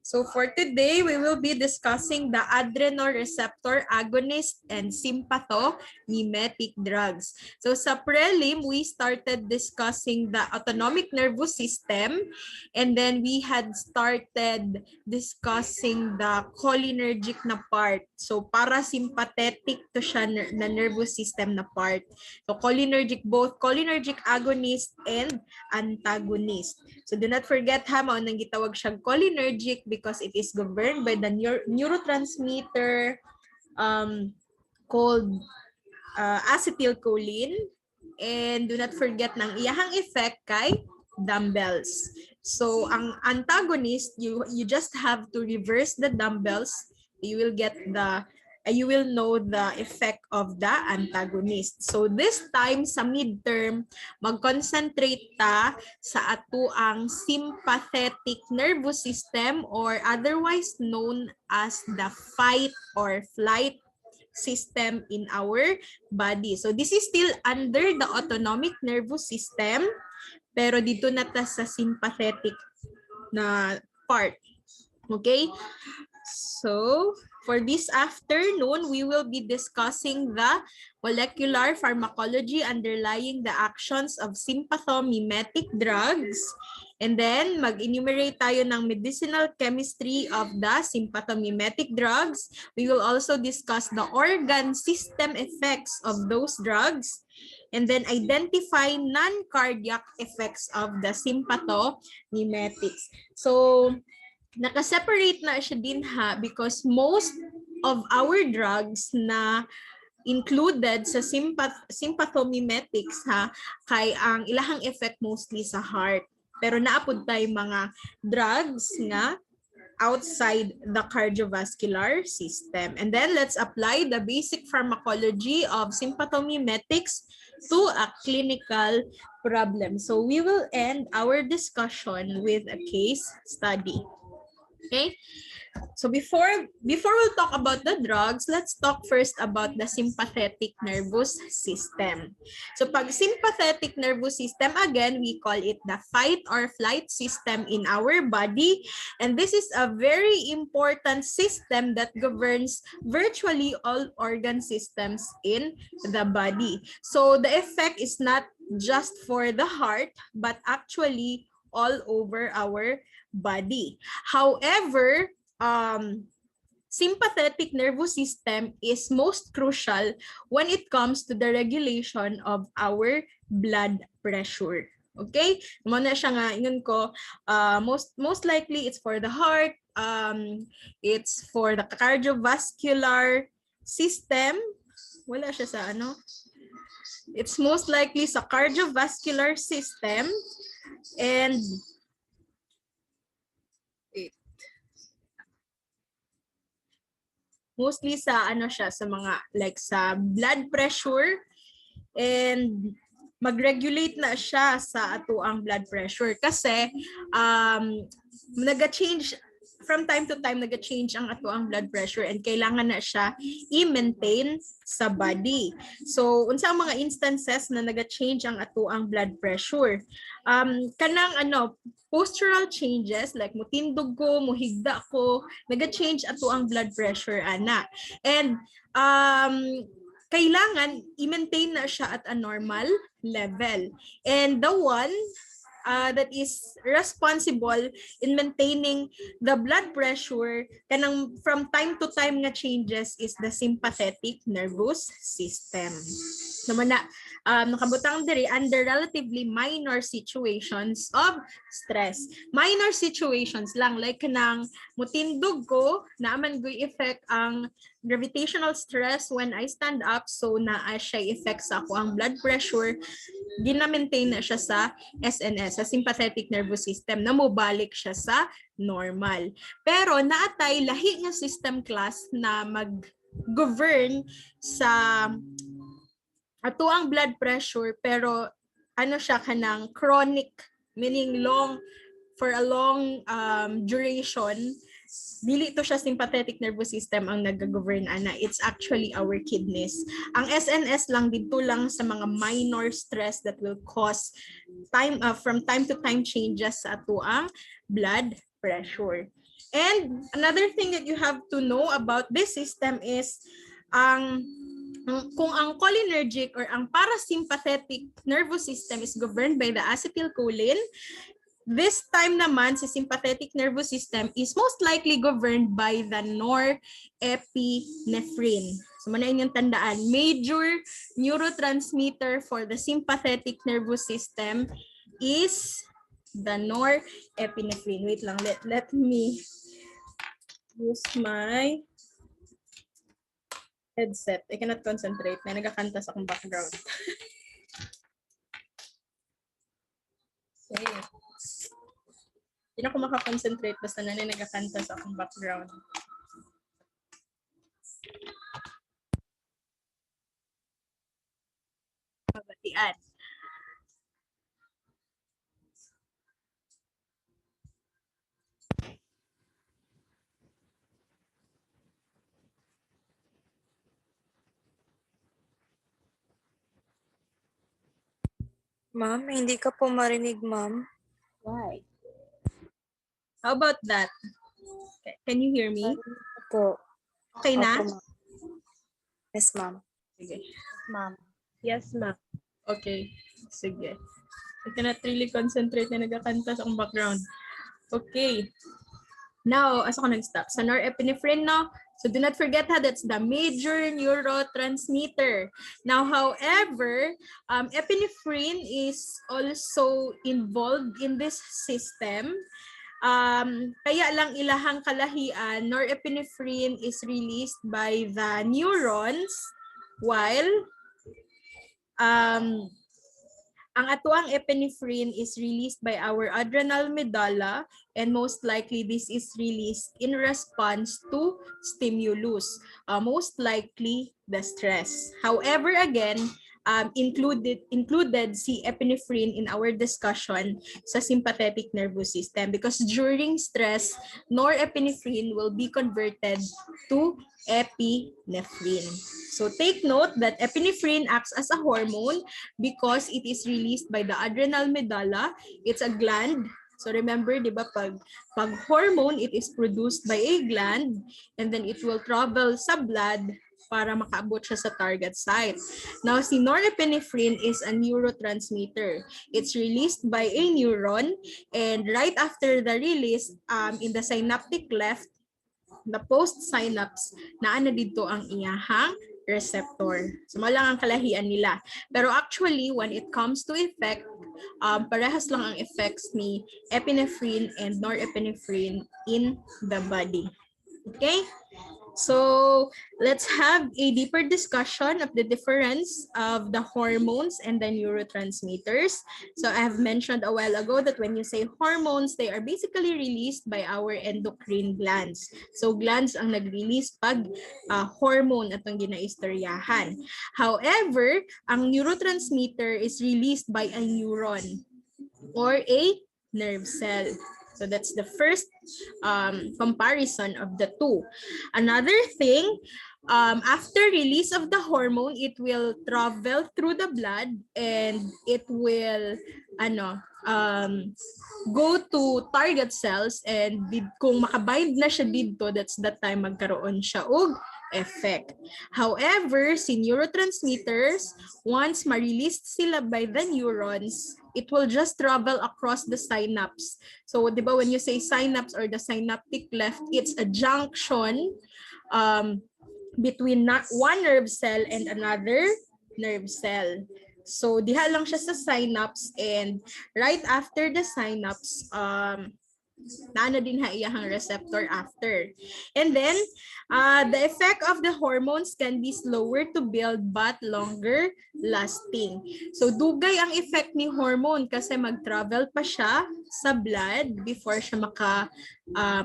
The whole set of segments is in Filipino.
So for today, we will be discussing the adrenoreceptor agonist and sympathomimetic drugs. So sa prelim, we started discussing the autonomic nervous system, and then we had started discussing the cholinergic na part. So parasympathetic to siya na nervous system na part. So cholinergic, both cholinergic agonist and antagonist. So do not forget ha, mao nang gitawag siyang cholinergic because it is governed by the neurotransmitter called acetylcholine. And do not forget ng iyahang effect kay dumbbells. So ang antagonist, you just have to reverse the dumbbells. You will get you will know the effect of the antagonist. So this time sa midterm, mag-concentrate ta sa atuang sympathetic nervous system or otherwise known as the fight or flight system in our body. So this is still under the autonomic nervous system, pero dito na ta sa sympathetic na part. Okay? So, for this afternoon, we will be discussing the molecular pharmacology underlying the actions of sympathomimetic drugs. And then, mag-enumerate tayo ng medicinal chemistry of the sympathomimetic drugs. We will also discuss the organ system effects of those drugs. And then, identify non-cardiac effects of the sympathomimetics. So, naka-separate na siya din ha because most of our drugs na included sa sympathomimetics ha kay ang ilahang effect mostly sa heart. Pero naapod tayo mga drugs nga outside the cardiovascular system. And then let's apply the basic pharmacology of sympathomimetics to a clinical problem. So we will end our discussion with a case study. Okay, so before we'll talk about the drugs, let's talk first about the sympathetic nervous system. So pag sympathetic nervous system, again, we call it the fight or flight system in our body. And this is a very important system that governs virtually all organ systems in the body. So the effect is not just for the heart, but actually all over our body. However, sympathetic nervous system is most crucial when it comes to the regulation of our blood pressure. Okay? Muna siya nga, yun ko, most likely it's for the heart, it's for the cardiovascular system. Wala siya sa ano. It's most likely sa cardiovascular system and mostly sa ano siya sa mga like sa blood pressure and mag-regulate na siya sa atuang blood pressure kasi naga-change from time to time, naga-change ang atuang blood pressure and kailangan na siya i-maintain sa body. So unsa ang mga instances na naga-change ang atuang blood pressure? Kanang ano, postural changes like mutindog ko, muhigda ko, naga-change atuang blood pressure ana. And kailangan i-maintain na siya at a normal level. And the one that is responsible in maintaining the blood pressure kanang from time to time nga changes is the sympathetic nervous system. Naman na nakabutang diri under relatively minor situations of stress. Minor situations lang like kanang mutindog ko naaman goy effect ang gravitational stress when I stand up, so naa siya effect sa ako ang blood pressure. Gina-maintain na siya sa SNS, sa sympathetic nervous system, na mobalik siya sa normal. Pero naatay lahi nga system class na mag-govern sa ato ang blood pressure, pero ano siya kanang chronic, meaning long, for a long duration. Dili to siya sympathetic nervous system ang nag-govern ana. It's actually our kidneys. Ang SNS lang dito lang sa mga minor stress that will cause from time to time changes sa ato ang blood pressure. And another thing that you have to know about this system is kung ang cholinergic or ang parasympathetic nervous system is governed by the acetylcholine, this time naman si sympathetic nervous system is most likely governed by the norepinephrine. So muna yung tandaan, major neurotransmitter for the sympathetic nervous system is the norepinephrine. Wait lang, let me use my headset. I cannot concentrate. May nagkakanta sa akong background. Okay. Hindi na ako makakoncentrate basta na nagkakanta sa akong background. Mabatian. Ma'am, hindi ka po marinig, ma'am. Why? How about that? Can you hear me? Opo. Okay na? Opo, ma'am. Yes, ma'am. Sige. Ma'am. Yes, ma'am. Okay. Sige. I cannot really concentrate na nagkakanta sa akong background. Okay. Now, asa ko nag-stop? Sa norepinephrine, no? So do not forget that's the major neurotransmitter. Now, however, epinephrine is also involved in this system. Kaya lang ilahang kalahian, norepinephrine is released by the neurons while ang atuang epinephrine is released by our adrenal medulla, and most likely this is released in response to stimulus, most likely the stress. However, again, included si epinephrine in our discussion sa sympathetic nervous system because during stress, norepinephrine will be converted to epinephrine. So take note that epinephrine acts as a hormone because it is released by the adrenal medulla. It's a gland. So remember, di ba, pag hormone, it is produced by a gland and then it will travel sa blood para makaabot siya sa target site. Now, si norepinephrine is a neurotransmitter. It's released by a neuron, and right after the release, in the synaptic cleft, the post-synapse, naa na dito ang iyahang receptor. So, malang ang kalahian nila. Pero actually, when it comes to effect, parehas lang ang effects ni epinephrine and norepinephrine in the body. Okay? So let's have a deeper discussion of the difference of the hormones and the neurotransmitters. So I have mentioned a while ago that when you say hormones, they are basically released by our endocrine glands. So glands ang nag-release pag hormone atong ginaistoryahan. However, ang neurotransmitter is released by a neuron or a nerve cell. So that's the first comparison of the two. Another thing, after release of the hormone, it will travel through the blood and it will go to target cells, and kung makabind na siya dito, that's the time magkaroon siya og effect. However, si neurotransmitters, once ma-released sila by the neurons, it will just travel across the synapse. So, di ba, when you say synapse or the synaptic cleft, it's a junction between one nerve cell and another nerve cell. So, diha lang siya sa synapse, and right after the synapse, naana din ha iyahang receptor after. And then, the effect of the hormones can be slower to build but longer lasting. So, dugay ang effect ni hormone kasi mag-travel pa siya sa blood before siya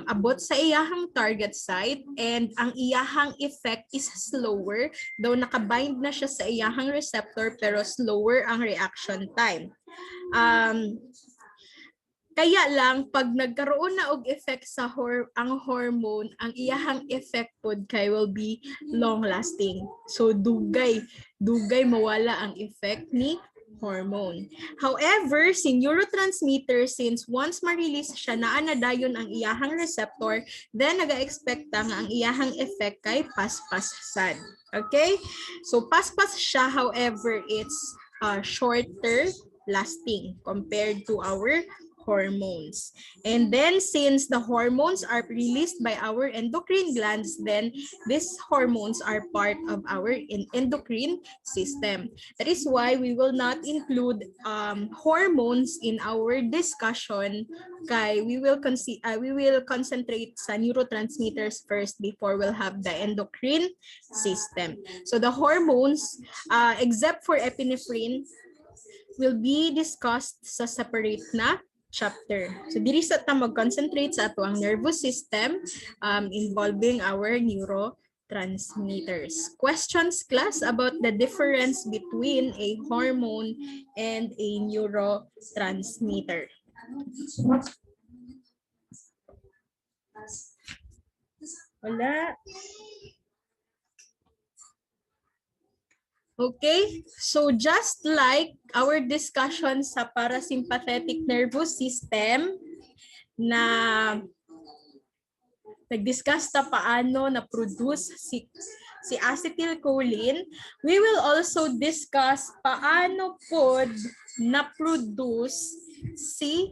abot sa iyahang target site, and ang iyahang effect is slower, though nakabind na siya sa iyahang receptor pero slower ang reaction time. Kaya lang, pag nagkaroon na og effect sa ang hormone, ang iyahang effect pod kay will be long-lasting. So, dugay mawala ang effect ni hormone. However, si neurotransmitter, since once ma-release siya, naa na dayon ang iyahang receptor, then naga-expect nga ang iyahang effect kay paspas sad. Okay? So paspas siya, however, it's shorter lasting compared to our hormones. And then since the hormones are released by our endocrine glands, then these hormones are part of our endocrine system. That is why we will not include hormones in our discussion. Kay we will concentrate sa neurotransmitters first before we'll have the endocrine system. So the hormones, except for epinephrine, will be discussed sa separate na chapter. So diri sa ta mag-concentrate sa ato ang nervous system involving our neurotransmitters. Questions, class, about the difference between a hormone and a neurotransmitter? Wala. Okay, so just like our discussion sa parasympathetic nervous system na nag-discuss ta paano na-produce si acetylcholine, we will also discuss paano pod na-produce si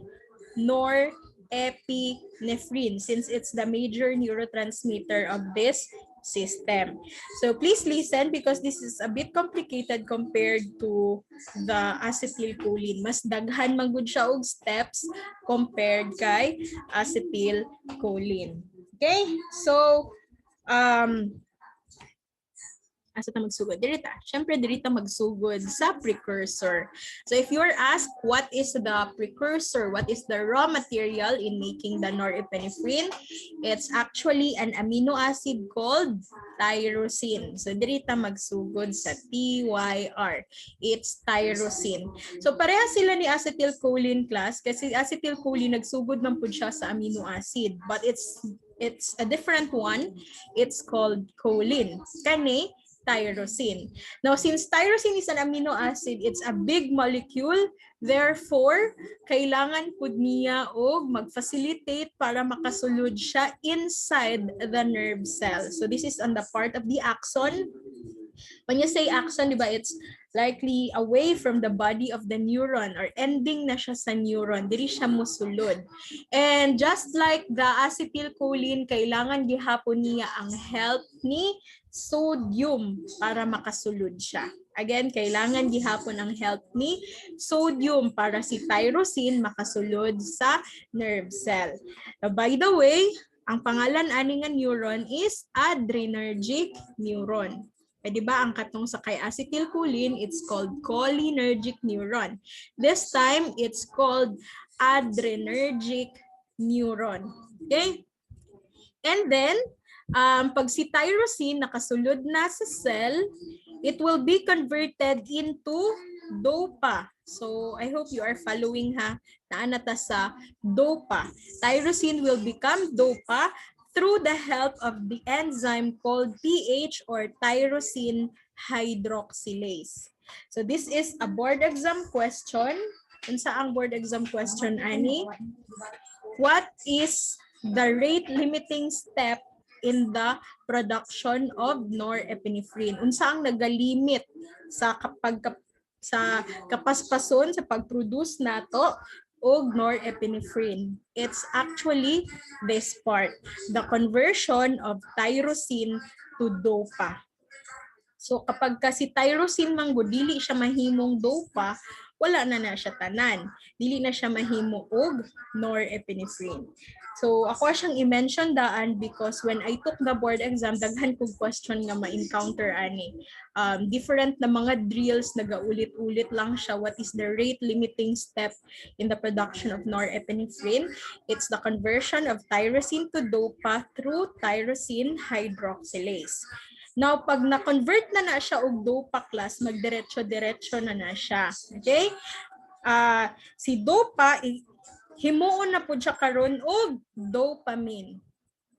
norepinephrine since it's the major neurotransmitter of this system. So please listen because this is a bit complicated compared to the acetylcholine. Mas daghan man gud siya og steps compared kay acetylcholine. Okay? So asa ta magsugod? Dirita. Syempre, dirita magsugod sa precursor. So if you're asked what is the precursor, what is the raw material in making the norepinephrine, it's actually an amino acid called tyrosine. So dirita magsugod sa TYR. It's tyrosine. So pareha sila ni acetylcholine, class, kasi acetylcholine nagsugod man pud siya sa amino acid, but it's a different one. It's called choline. Kani tyrosine. Now, since tyrosine is an amino acid, it's a big molecule. Therefore, kailangan pud niya og mag-facilitate para makasulod siya inside the nerve cell. So this is on the part of the axon. When you say axon, diba, it's likely away from the body of the neuron or ending na siya sa neuron. Diri siya musulod. And just like the acetylcholine, kailangan gihapon niya ang help ni sodium para makasulod siya. Again, kailangan gihapon ang help ni sodium para si tyrosine makasulod sa nerve cell. Now, by the way, ang pangalan ani nga neuron is adrenergic neuron. Di ba ang katong sa kay acetylcholine, it's called cholinergic neuron. This time, it's called adrenergic neuron. Okay? And then, pag si tyrosine nakasulod na sa cell, it will be converted into DOPA. So, I hope you are following ha. Naanata sa DOPA. Tyrosine will become DOPA through the help of the enzyme called TH or tyrosine hydroxylase. So, this is a board exam question. Unsa ang board exam question, ani? What is the rate limiting step in the production of norepinephrine? Unsa ang nagalimit sa kapaspason sa pag-produce nato og norepinephrine? It's actually this part, the conversion of tyrosine to DOPA. So kapag kasi tyrosine man gud dili siya mahimong DOPA, wala na siya tanan. Dili na siya mahimo og norepinephrine. So ako siyang i-mention daan because when I took the board exam, daghan kog question nga ma-encounter ani. Different na mga drills, nagaulit-ulit lang siya. What is the rate limiting step in the production of norepinephrine? It's the conversion of tyrosine to DOPA through tyrosine hydroxylase. Now, pag na-convert na siya og DOPA, class, magdiretso-diretso na siya. Okay? Si DOPA, himuon na po siya karon og dopamine.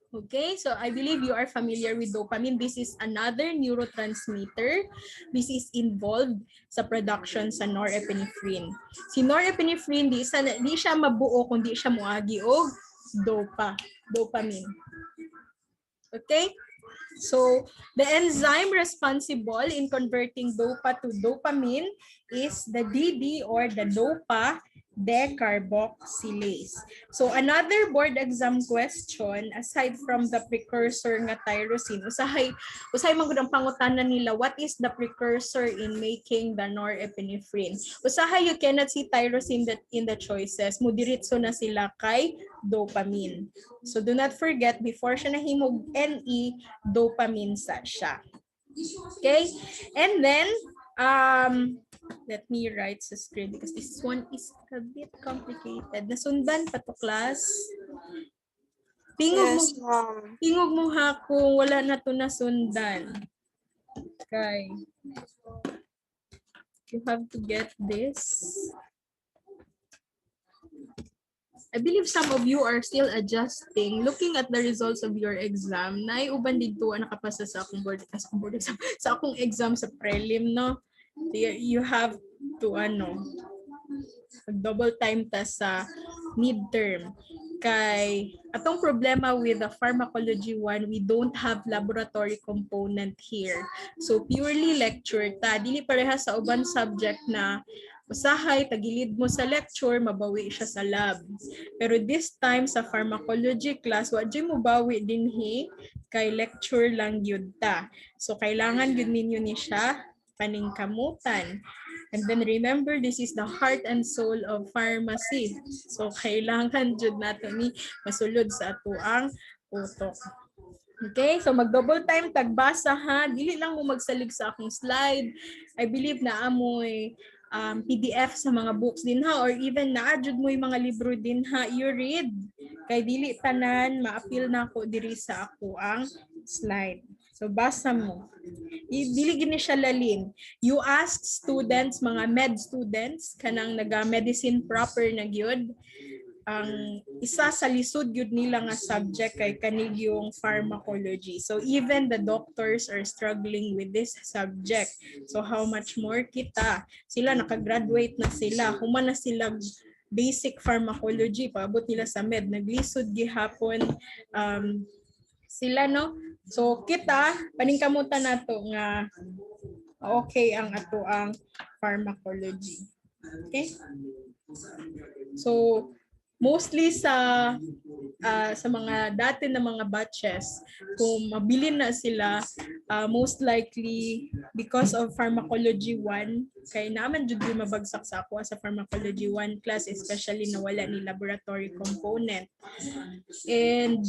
Okay, so I believe you are familiar with dopamine. This is another neurotransmitter. This is involved sa production sa norepinephrine. Si norepinephrine, di siya mabuo kung di siya moagi og dopamine. Okay? So, the enzyme responsible in converting dopa to dopamine is the DD or the dopa decarboxylase. So, another board exam question, aside from the precursor nga tyrosine, usahay man gud ang pangutanan nila, what is the precursor in making the norepinephrine? Usahay you cannot see tyrosine in the choices, mudiritso na sila kay dopamine. So, do not forget, before siya nahimog NE, dopamine sa siya. Okay? And then, let me write sa screen because this one is a bit complicated. Nasundan pa to, class? Yes, ma'am. Tingog mo ha kung wala na to nasundan. Okay. You have to get this. I believe some of you are still adjusting, looking at the results of your exam. Naiuban dito ang nakapasa sa akong board exam, sa akong exam sa prelim, no? You have to double time ta sa midterm. Kay atong problema with the pharmacology one, we don't have laboratory component here. So purely lecture ta, dili pareha sa uban subject na usahay tagilid mo sa lecture, mabawi siya sa lab. Pero this time sa pharmacology class, wa jud mo bawi dinhi kay lecture lang gyud ta. So kailangan gyud ninyo ni siya paningkamutan. And then remember, this is the heart and soul of pharmacy. So kailangan jud nato ni masulod sa atoang utok. Okay, so mag-double time tagbasa ha. Dili lang mo magsalig sa akong slide. I believe na amoy PDF sa mga books din ha, or even na-adjud mo yung mga libro din ha. You read. Kay dili tanan, ma-appeal na ako diri sa ako ang slide. So basa mo. Dili gini siya lalin. You ask students, mga med students, kanang naga-medicine proper na gyud, ang isa sa lisod yun nila nga subject kay kanig yung pharmacology. So even the doctors are struggling with this subject. So how much more kita? Sila nakagraduate na sila. Human na sila basic pharmacology. Paabot nila sa med. Naglisod gihapon sila, no? So kita, paningkamutan nato nga okay ang ato ang pharmacology. Okay? So mostly sa mga dati na mga batches, kung mabilin na sila, most likely because of pharmacology 1, kay naman jud yung mabagsak sa ako sa pharmacology 1 class, especially na wala ni laboratory component. And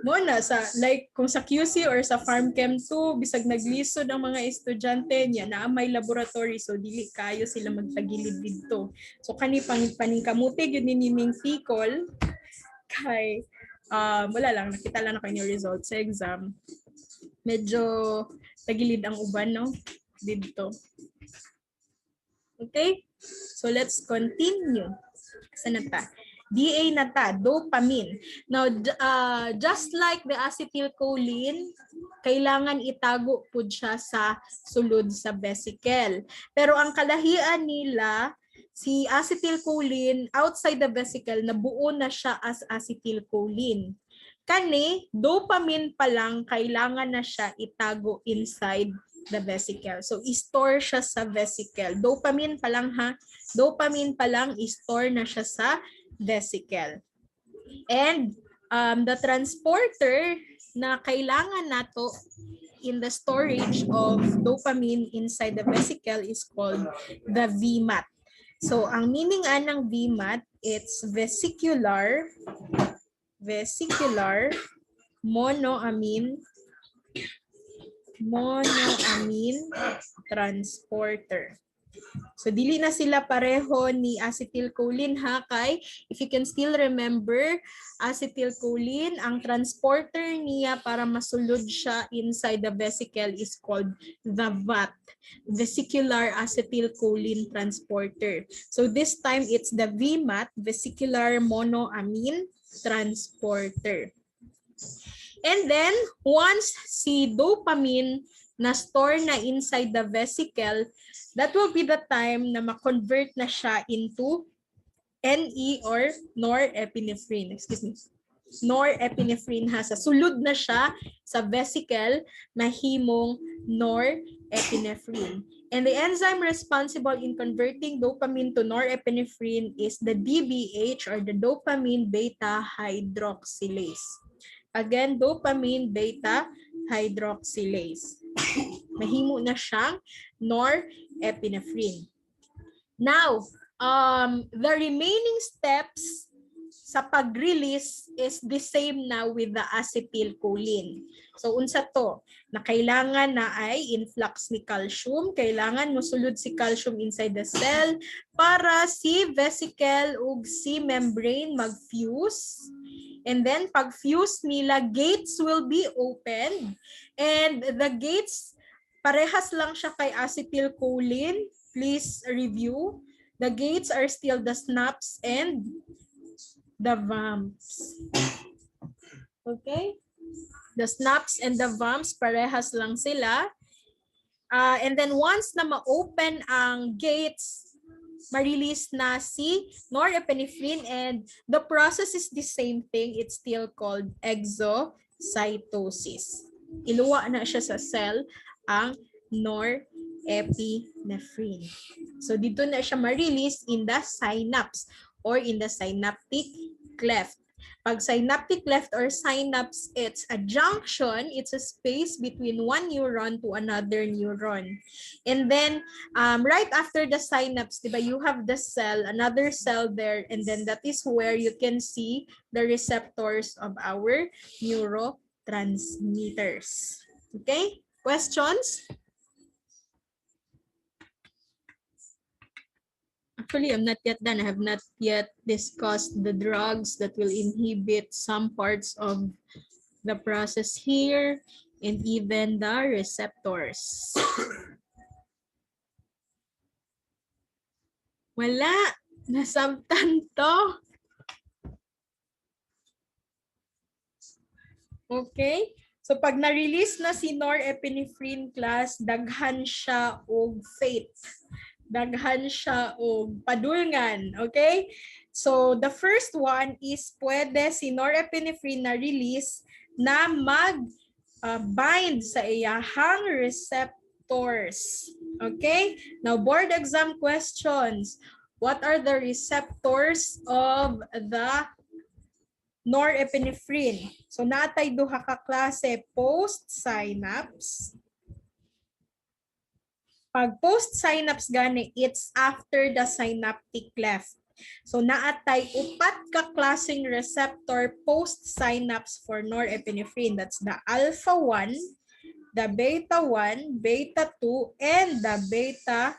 muna sa like kung sa QC or sa PharmChem 2, bisag naglisod ang mga estudyante niya na may laboratory, so dili kayo sila magtagilid dito. So kani paningkamuti gyud ni Ming Ticol kay wala lang, nakita lang ako yung results sa exam. Medyo tagilid ang uban, no, dito. Okay? So let's continue. Saan na ta? DA na ta, dopamine. Now, just like the acetylcholine, kailangan itago po siya sa sulod sa vesicle. Pero ang kalahian nila, si acetylcholine outside the vesicle, nabuo na siya as acetylcholine. Kani, dopamine pa lang, kailangan na siya itago inside the vesicle. So, i-store siya sa vesicle. Dopamine pa lang ha. Dopamine pa lang, i-store na siya sa vesicle. And the transporter na kailangan nato in the storage of dopamine inside the vesicle is called the VMAT. So, ang meaning ng VMAT, it's vesicular monoamine transporter. So dili na sila pareho ni acetylcholine ha, kay if you can still remember, acetylcholine, ang transporter niya para masulod siya inside the vesicle is called the VAT, vesicular acetylcholine transporter. So this time it's the VMAT, vesicular monoamine transporter. And then, once si dopamine na store na inside the vesicle, that will be the time na ma-convert na siya into NE or norepinephrine. Excuse me. Norepinephrine ha. Sa sulod na siya sa vesicle, mahimong norepinephrine. And the enzyme responsible in converting dopamine to norepinephrine is the DBH or the dopamine beta hydroxylase. Again, dopamine beta hydroxylase. Mahimo na siyang norepinephrine. Now, the remaining steps sa pag-release is the same now with the acetylcholine. So, unsa to? Na kailangan na ay influx ni calcium. Kailangan mosulod si calcium inside the cell para si vesicle ug si membrane mag-fuse. And then, pag-fuse nila, gates will be opened. And the gates, parehas lang siya kay acetylcholine. Please review. The gates are still the snaps and the vamps. Okay? The snaps and the vamps, parehas lang sila. And then once na ma-open ang gates, ma-release na si norepinephrine, and the process is the same thing. It's still called exocytosis. Iluwa na siya sa cell ang norepinephrine. So dito na siya ma-release in the synapse or in the synaptic cleft. Pag synaptic cleft or synapse, it's a junction, it's a space between one neuron to another neuron. And then, right after the synapse, diba, you have the cell, another cell there, and then that is where you can see the receptors of our neurotransmitters. Okay? Questions? Actually, I'm not yet done. I have not yet discussed the drugs that will inhibit some parts of the process here and even the receptors. Wala. Nasabtan to. Okay. So pag na-release na si norepinephrine class, daghan siya og fate. Daghan siya og padulngan, okay? So the first one is pwede si norepinephrine na release na mag-bind sa iyahang receptors. Okay? Now board exam questions. What are the receptors of the norepinephrine? So natay duha ka klase, post-synapse. Pag post-synapse gani, it's after the synaptic cleft. So naatay upat ka klaseng receptor post-synapse for norepinephrine. That's the alpha 1, the beta 1, beta 2, and the beta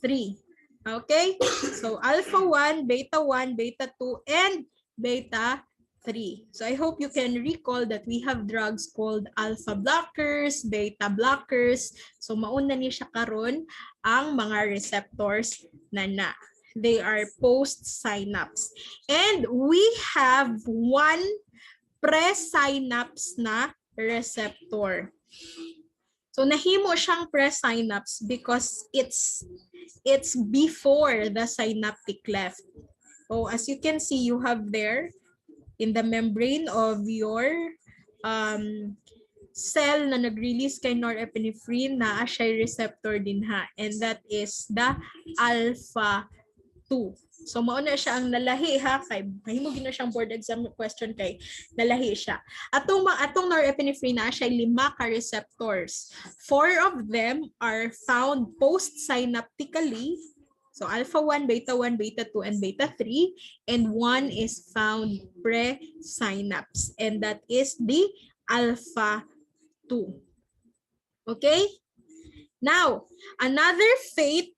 3. Okay? So alpha 1, beta 1, beta 2, and beta 3. So I hope you can recall that we have drugs called alpha blockers, beta blockers. So mauna ni siya karon ang mga receptors na. They are post-synapse. And we have one pre-synapse na receptor. So nahimo siyang pre-synapse because it's before the synaptic cleft. So as you can see, you have there in the membrane of your cell na nag-release kay norepinephrine na siya receptor din ha. And that is the alpha 2. So mauna siya ang nalahi ha, kay mahimog na siyang board exam question kay nalahi siya. Atong norepinephrine na siya 5 ka receptors. 4 of them are found post-synaptically. So alpha 1, beta 1, beta 2, and beta 3. And 1 is found pre-synapse. And that is the alpha 2. Okay? Now, another fate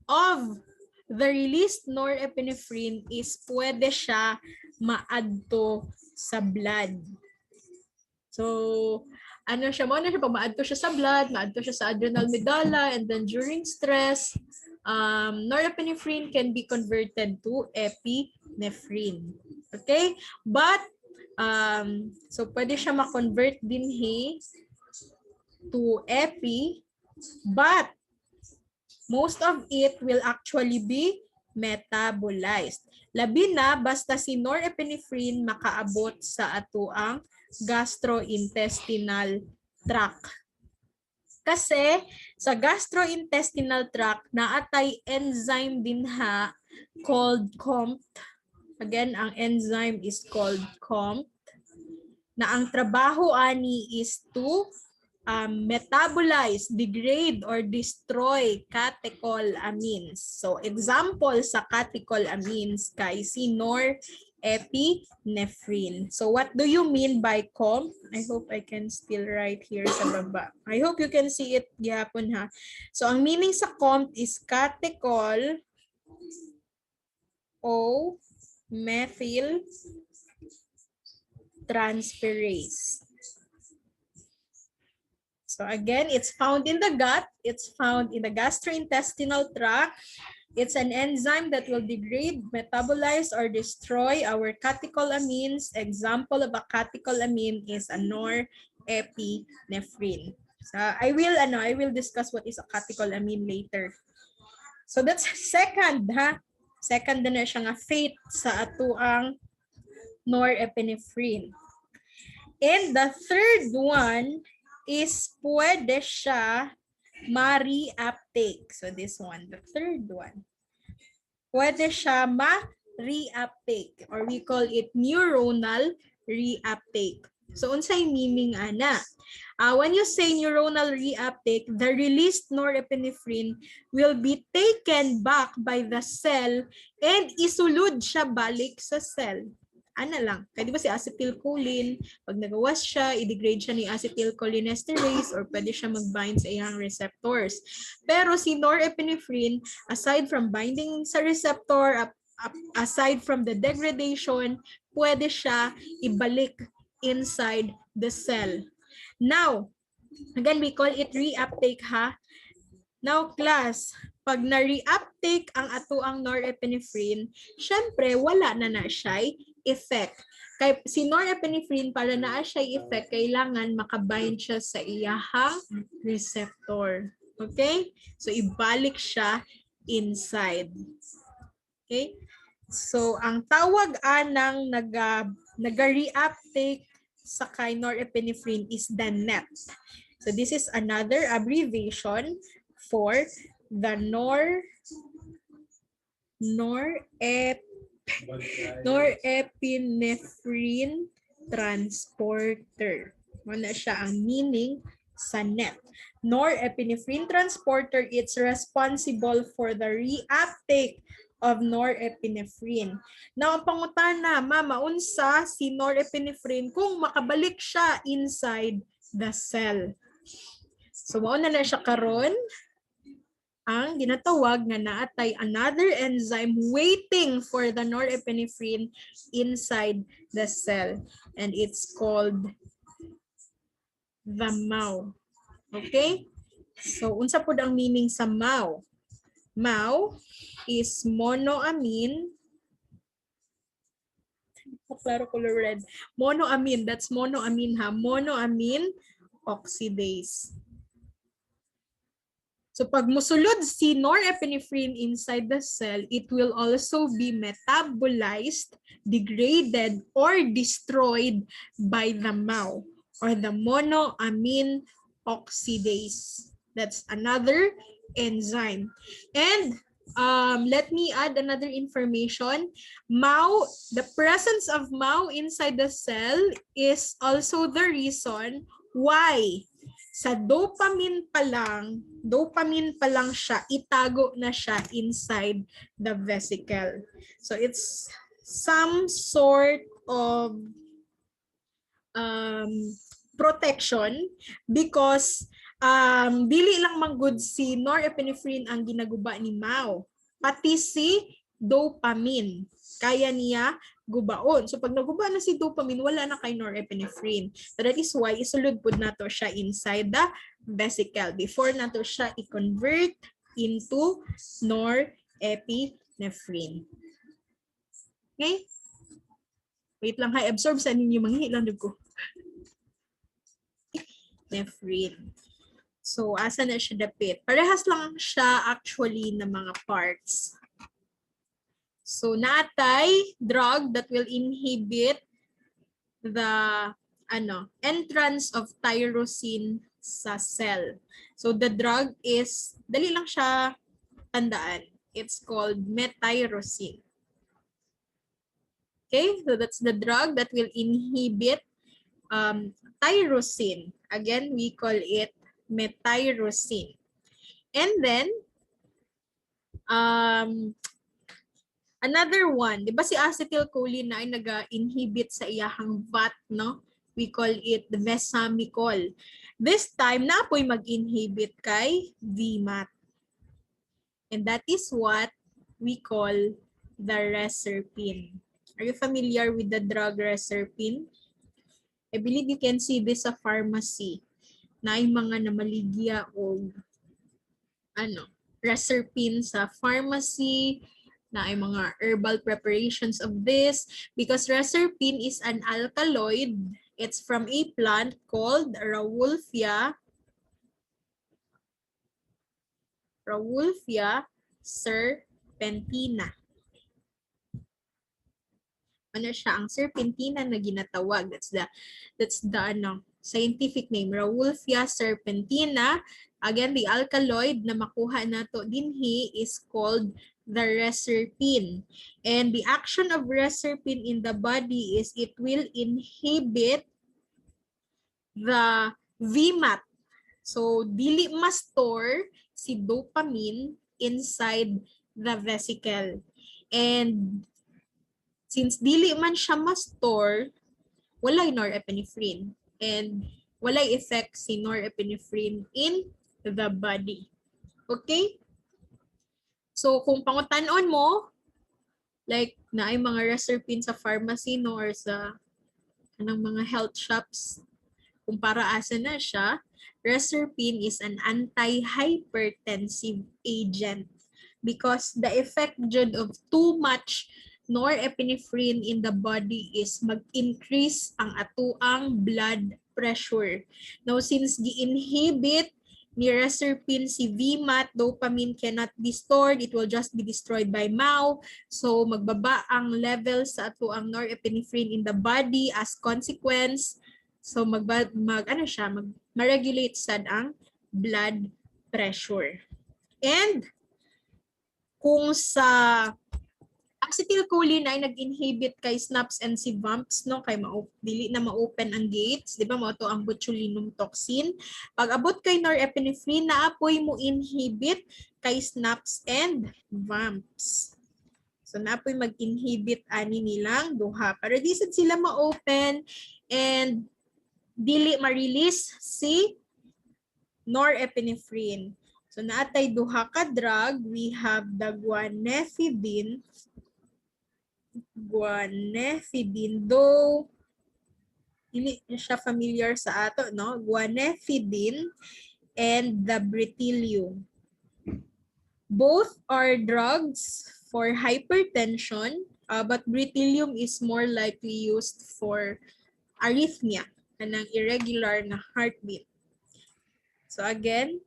of the released norepinephrine is pwede siya maadto sa blood. So, ano siya, pag maadto siya sa blood, maadto siya sa adrenal medulla, and then during stress, norepinephrine can be converted to epinephrine. Okay? But So pwede siya ma-convert din to epi, but most of it will actually be metabolized. Labi na basta si norepinephrine makaabot sa atoang gastrointestinal tract. Kasi sa gastrointestinal tract naatay enzyme din called COMT. Again, ang enzyme is called COMT na ang trabaho ani is to metabolize, degrade, or destroy catecholamines. So, example sa catecholamines kay si norepinephrine. So, what do you mean by COMT? I hope I can still write here sa baba. I hope you can see it gihapon ha. So, ang meaning sa COMT is catechol O methyl transferase. So again, it's found in the gut. It's found in the gastrointestinal tract. It's an enzyme that will degrade, metabolize, or destroy our catecholamines. Example of a catecholamine is a norepinephrine. So I will discuss what is a catecholamine later. So that's second, ha? Second na siya nga fate sa atuang norepinephrine. And the third one is pwede siya ma-reuptake. So this one, the third one. Pwede siya ma-reuptake or we call it neuronal reuptake. So unsay meaning ana? When you say neuronal reuptake, the released norepinephrine will be taken back by the cell and isulod siya balik sa cell. Ano lang, kaya di ba si acetylcholine, pag nagawas siya, i-degrade siya ni acetylcholinesterase or pwede siya mag-bind sa iyang receptors. Pero si norepinephrine, aside from binding sa receptor, aside from the degradation, pwede siya ibalik inside the cell. Now, again, we call it reuptake ha. Now, class, pag na-reuptake ang atuang norepinephrine, syempre, wala na siya effect. Kay si norepinephrine para naa siya effect, kailangan makabind siya sa iyahang receptor. Okay? So ibalik siya inside. Okay? So ang tawag anang naga-reuptake sa kay norepinephrine is the NET. So this is another abbreviation for the norepinephrine transporter. Ano siya ang meaning sa NET. Norepinephrine transporter, it's responsible for the reuptake of norepinephrine. Now, ang pangutana, mama, unsa si norepinephrine kung makabalik siya inside the cell. So, mauna na siya karon ang ginatawag nga naatay another enzyme waiting for the norepinephrine inside the cell. And it's called the MAO. Okay? So, unsa po ang meaning sa MAO? MAO is monoamine. Klaro color red. Monoamine, that's monoamine ha. Monoamine oxidase. So pag musulod si norepinephrine inside the cell, it will also be metabolized, degraded, or destroyed by the MAO or the monoamine oxidase. That's another enzyme. And let me add another information. MAO, the presence of MAO inside the cell is also the reason why sa dopamine pa lang siya, itago na siya inside the vesicle. So it's some sort of protection because dili lang manggod si norepinephrine ang ginaguba ni MAO, pati si dopamine kaya niya gubaon. So pag naguba na si dopamine, wala na kay norepinephrine. So that is why isulod pud nato siya inside the vesicle before nato siya i-convert into norepinephrine. Okay? Wait lang, ha, absorb sa ninyo, manghilang ko. Nephrine. So, asa na siya dapit? Parehas lang siya actually na mga parts. So, naatay drug that will inhibit the entrance of tyrosine sa cell. So, the drug is, dali lang siya tandaan. It's called metyrosine. Okay, so that's the drug that will inhibit tyrosine. Again, we call it metyrosine. And then, another one, di ba si acetylcholine na ay nag-inhibit sa iyahang VAT, no? We call it the mesamicol. This time, naapoy mag-inhibit kay VMAT. And that is what we call the reserpine. Are you familiar with the drug reserpine? I believe you can see this sa pharmacy na ay mga namaligya o reserpine sa pharmacy, na ay mga herbal preparations of this, because reserpine is an alkaloid. It's from a plant called Rauwolfia serpentina. Ano siya? Ang serpentina na ginatawag. That's the scientific name, Rauwolfia serpentina. Again, the alkaloid na makuha nato dinhi is called the reserpine. And the action of reserpine in the body is it will inhibit the VMAT. So, dili ma-store si dopamine inside the vesicle. And since dili man siya ma-store, walay norepinephrine. And walay effect si norepinephrine in the body. Okay? So, kung pangutanon mo, like na ay mga reserpine sa pharmacy no, or sa mga health shops, kung para asa na siya, reserpine is an anti-hypertensive agent because the effect jud of too much norepinephrine in the body is mag-increase ang atuang blood pressure. Now, since gi-inhibit ni reserpine si VMAT, dopamine cannot be stored, it will just be destroyed by MAO. So, magbaba ang level sa atuang norepinephrine in the body as consequence. So, ma-regulate sad ang blood pressure. And kung sa acetylcholine ay nag-inhibit kay SNAPs and si VAMPs, no, kay dili na ma-open ang gates, di ba, mo to ang botulinum toxin. Pag abot kay norepinephrine, naapoy mo inhibit kay SNAPs and VAMPs. So naapoy mag-inhibit ani nilang duha para di sad sila ma-open and dili ma-release si norepinephrine. So naatay duha ka drug, we have the guanethidine, though hindi siya familiar sa ato, no? Guanethidine and the bretylium. Both are drugs for hypertension, but bretylium is more likely used for arrhythmia, kanang irregular na heartbeat. So again,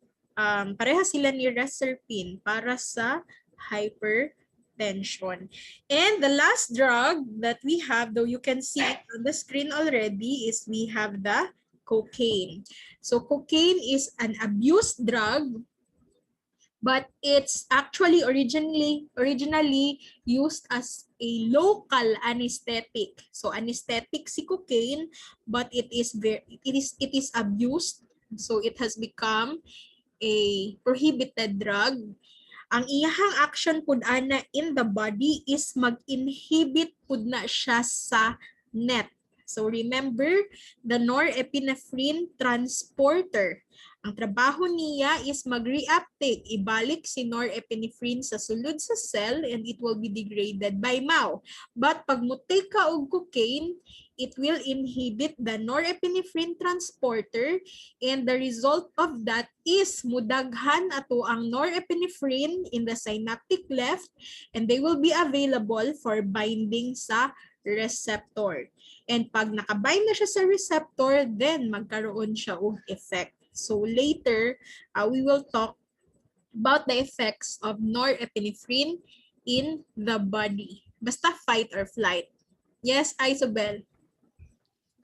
pareha sila ni reserpine para sa hypertension. And the last drug that we have, though you can see it on the screen already, is we have the cocaine. So cocaine is an abused drug, but it's actually originally used as a local anesthetic. So anesthetic si cocaine, but it is abused. So it has become a prohibited drug. Ang iyahang action pud ana in the body is mag-inhibit pud na siya sa NET. So remember, the norepinephrine transporter. Ang trabaho niya is mag-reuptake, ibalik si norepinephrine sa sulod sa cell and it will be degraded by MAO. But pag mutake ka og cocaine, it will inhibit the norepinephrine transporter, and the result of that is mudaghan ato ang norepinephrine in the synaptic left, and they will be available for binding sa receptor. And pag nakabind na siya sa receptor, then magkaroon siya og effect. So later, we will talk about the effects of norepinephrine in the body. Basta fight or flight. Yes, Isobel?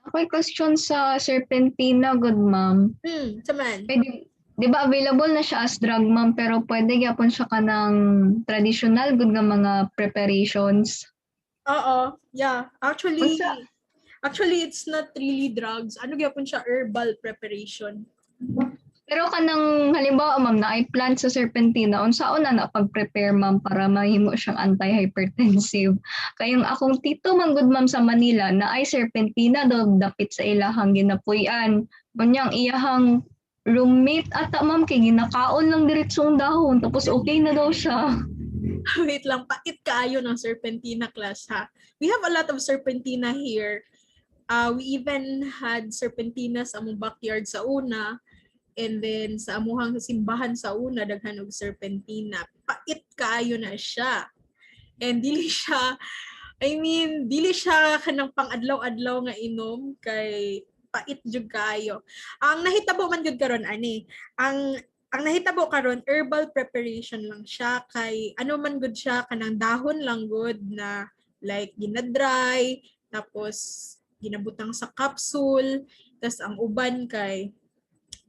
Ako'y question sa serpentina, good ma'am. Saman. Pwede, di ba available na siya as drug ma'am, pero pwede gyapon siya kanang traditional good nga mga preparations. Oo, yeah. Actually, Unsa? it's not really drugs. Ano gyapon siya, herbal preparation. Pero kanang halimbawa ma'am na ay plant sa serpentina, unsaon na pag-prepare ma'am para mahimo siyang anti-hypertensive. Kayong akong tito man good ma'am sa Manila na ay serpentina daw dapit sa ilahang ginapuy-an. Kunyang iyahang roommate ata ma'am kay ginakaon lang diretsong dahon tapos okay na daw siya. Wait lang, pait kaayo ng serpentina class ha. We have a lot of serpentina here. We even had serpentina sa among backyard sa una. And then sa amuhang simbahan sa una, daghan og serpentina. Pait kaayo na siya. And dili siya, dili siya kanang pang-adlaw-adlaw nga inom kay pait jud kaayo. Ang nahitabo man jud karon ani, ang nahitabo karon herbal preparation lang siya kay ano man gud siya kanang dahon lang gud na like ginadry tapos ginabutang sa capsule, tas ang uban kay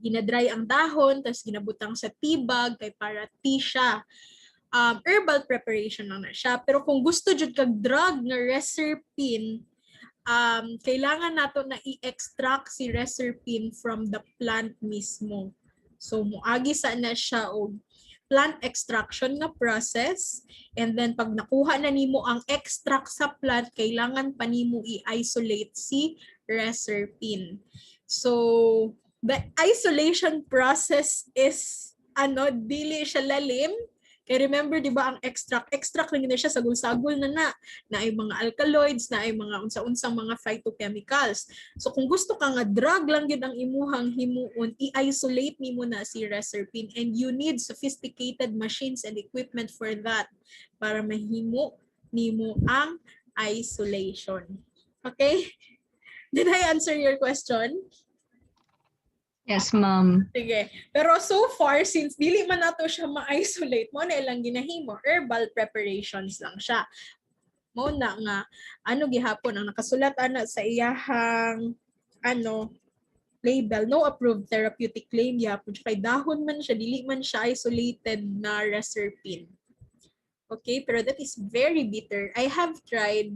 ginadry ang dahon, tapos ginabutang sa tea bag, kay para tea siya. Herbal preparation lang na siya. Pero kung gusto jud kag drug nga reserpine, kailangan nato na i-extract si reserpine from the plant mismo. So, muagi sa na siya og plant extraction nga process. And then, pag nakuha na nimo ang extract sa plant, kailangan pa nimo i-isolate si reserpine. So, the isolation process is dili siya lalim. Kaya remember, di ba, ang extract lang na siya, sagol-sagol na ay mga alkaloids, na ay mga unsa-unsang mga phytochemicals. So kung gusto ka nga drug lang yun ang imuhang himuon, i-isolate nimo na si reserpine, and you need sophisticated machines and equipment for that para mahimo nimo ang isolation. Okay? Did I answer your question? Yes ma'am. Sige. Pero so far, since dili man nato siya ma-isolate, mo na ilang ginahimo, herbal preparations lang siya. Mo na nga, gihapon ang nakasulat sa iyahang, label, no approved therapeutic claim gihapon. Kay dahon man siya, dili man siya isolated na reserpine. Okay, pero that is very bitter. I have tried,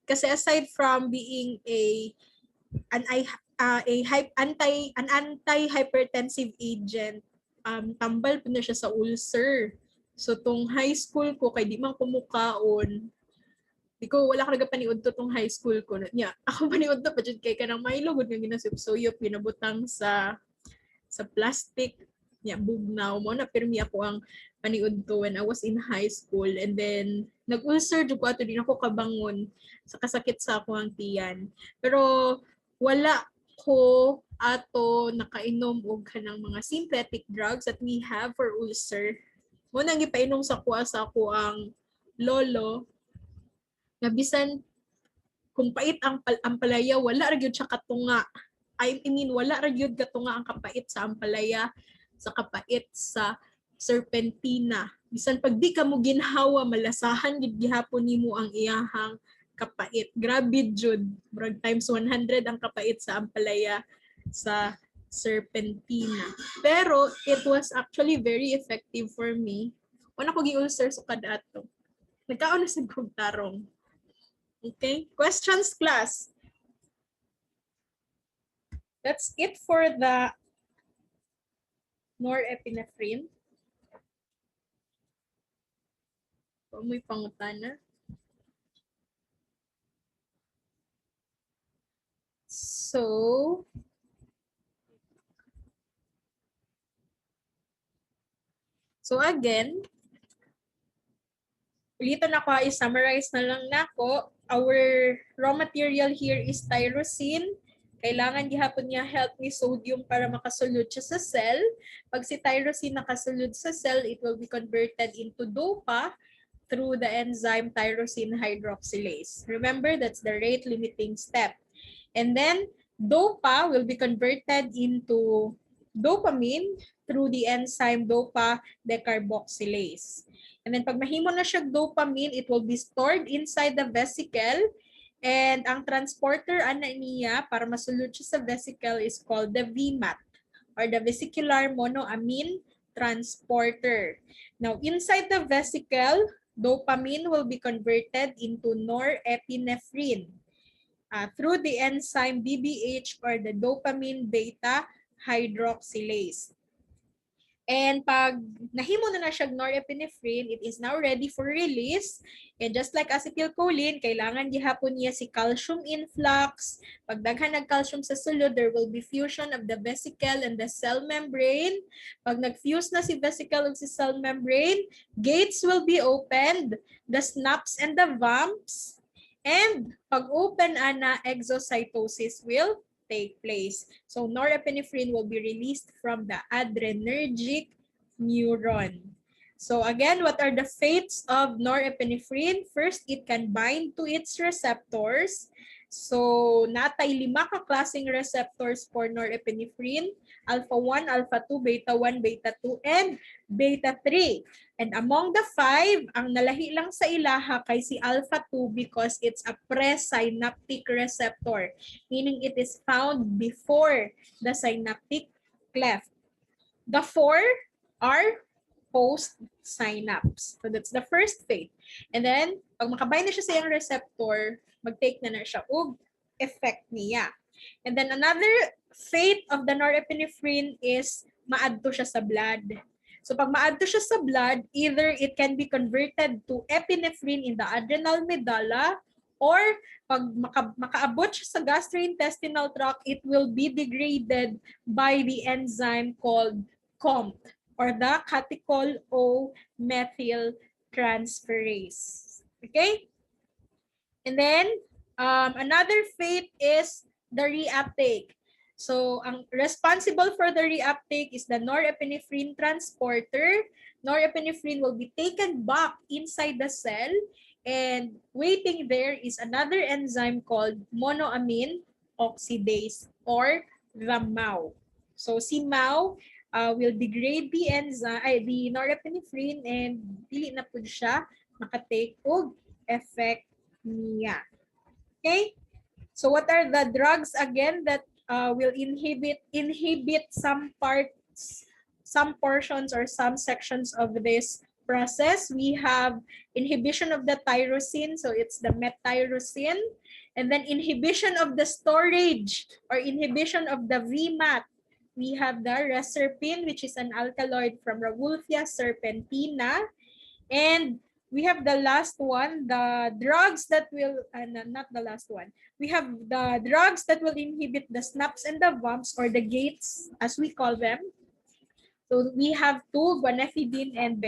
kasi aside from being an anti-hypertensive agent, tambal po na siya sa ulcer. So tong high school ko, kay di man kumukaon, wala ka nagapaniod to tong high school ko. Ako paniod to, pa kay kanang Milo, good nga ginasupsoyop, ginabutang sa plastic, bugnaw mo na, pirmi ako ang paniod to when I was in high school. And then, nag-ulcer, jud ko ato din ako kabangon sa kasakit sa ako ang tiyan. Pero, wala ko ato nakainom og kanang mga synthetic drugs that we have for ulcer. Mo nang gipainom sa ako ang lolo, nga bisan kung pait ang ampalaya, wala ra gyud siya katunga. Wala ra gyud katunga ang kapait sa ampalaya sa kapait sa serpentina. Bisan pag di ka mo ginhawa, malasahan gid gihapon nimo ang iyahang kapait. Grabe jud. Brag times 100 ang kapait sa ampalaya sa serpentina. Pero it was actually very effective for me. Una ko gi-ulcer sa kadato. Nagkaon na sa kog tarong. Okay? Questions, class? That's it for the norepinephrine. May pangutana. So again, ulitin ako, i-summarize na lang nako. Our raw material here is tyrosine. Kailangan gihapon niya help ni sodium para makasulod siya sa cell. Pag si tyrosine nakasulod sa cell, it will be converted into DOPA through the enzyme tyrosine hydroxylase. Remember, that's the rate limiting step. And then DOPA will be converted into dopamine through the enzyme DOPA decarboxylase. And then pag mahimo na siya dopamine, it will be stored inside the vesicle. And ang transporter ana niya para masulod siya sa vesicle is called the VMAT or the vesicular monoamine transporter. Now, inside the vesicle, dopamine will be converted into norepinephrine through the enzyme DBH or the dopamine beta hydroxylase. And pag nahimo na siya norepinephrine, it is now ready for release. And just like acetylcholine, kailangan gihapon niya si calcium influx. Pag daghan ng calcium sa sulod, there will be fusion of the vesicle and the cell membrane. Pag nag-fuse na si vesicle ug si cell membrane, gates will be opened, the snaps and the vamps. And pag open ana, exocytosis will take place. So norepinephrine will be released from the adrenergic neuron. So again, what are the fates of norepinephrine? First, it can bind to its receptors. So natay 5 ka klaseng receptors for norepinephrine: alpha 1, alpha 2, beta 1, beta 2, and beta 3. And among the 5, ang nalahi lang sa ilaha kay si alpha 2 because it's a presynaptic receptor, meaning it is found before the synaptic cleft. The 4 are post-synapse. So that's the first fate. And then, pag makabind na siya sa iyang receptor, mag-take na siya og effect niya. And then another fate of the norepinephrine is maadto siya sa blood. So pag maadto siya sa blood, either it can be converted to epinephrine in the adrenal medulla, or pag makaabot siya sa gastrointestinal tract, it will be degraded by the enzyme called COMT, or the catechol O methyl transferase. Okay? And then, another fate is the reuptake. So, ang responsible for the reuptake is the norepinephrine transporter. Norepinephrine will be taken back inside the cell, and waiting there is another enzyme called monoamine oxidase, or the MAO. So, si MAO will degrade the enzyme, the norepinephrine, and dili na pud siya makatake og effect niya. Okay? So what are the drugs again that will inhibit some parts, some portions, or some sections of this process? We have inhibition of the tyrosine, so it's the metyrosine, and then inhibition of the storage or inhibition of the VMAT. We have the reserpine, which is an alkaloid from Rauwolfia serpentina, and we have the last one, the drugs that will, not the last one. We have the drugs that will inhibit the snaps and the vamps, or the gates, as we call them. So we have 2, guanethidine and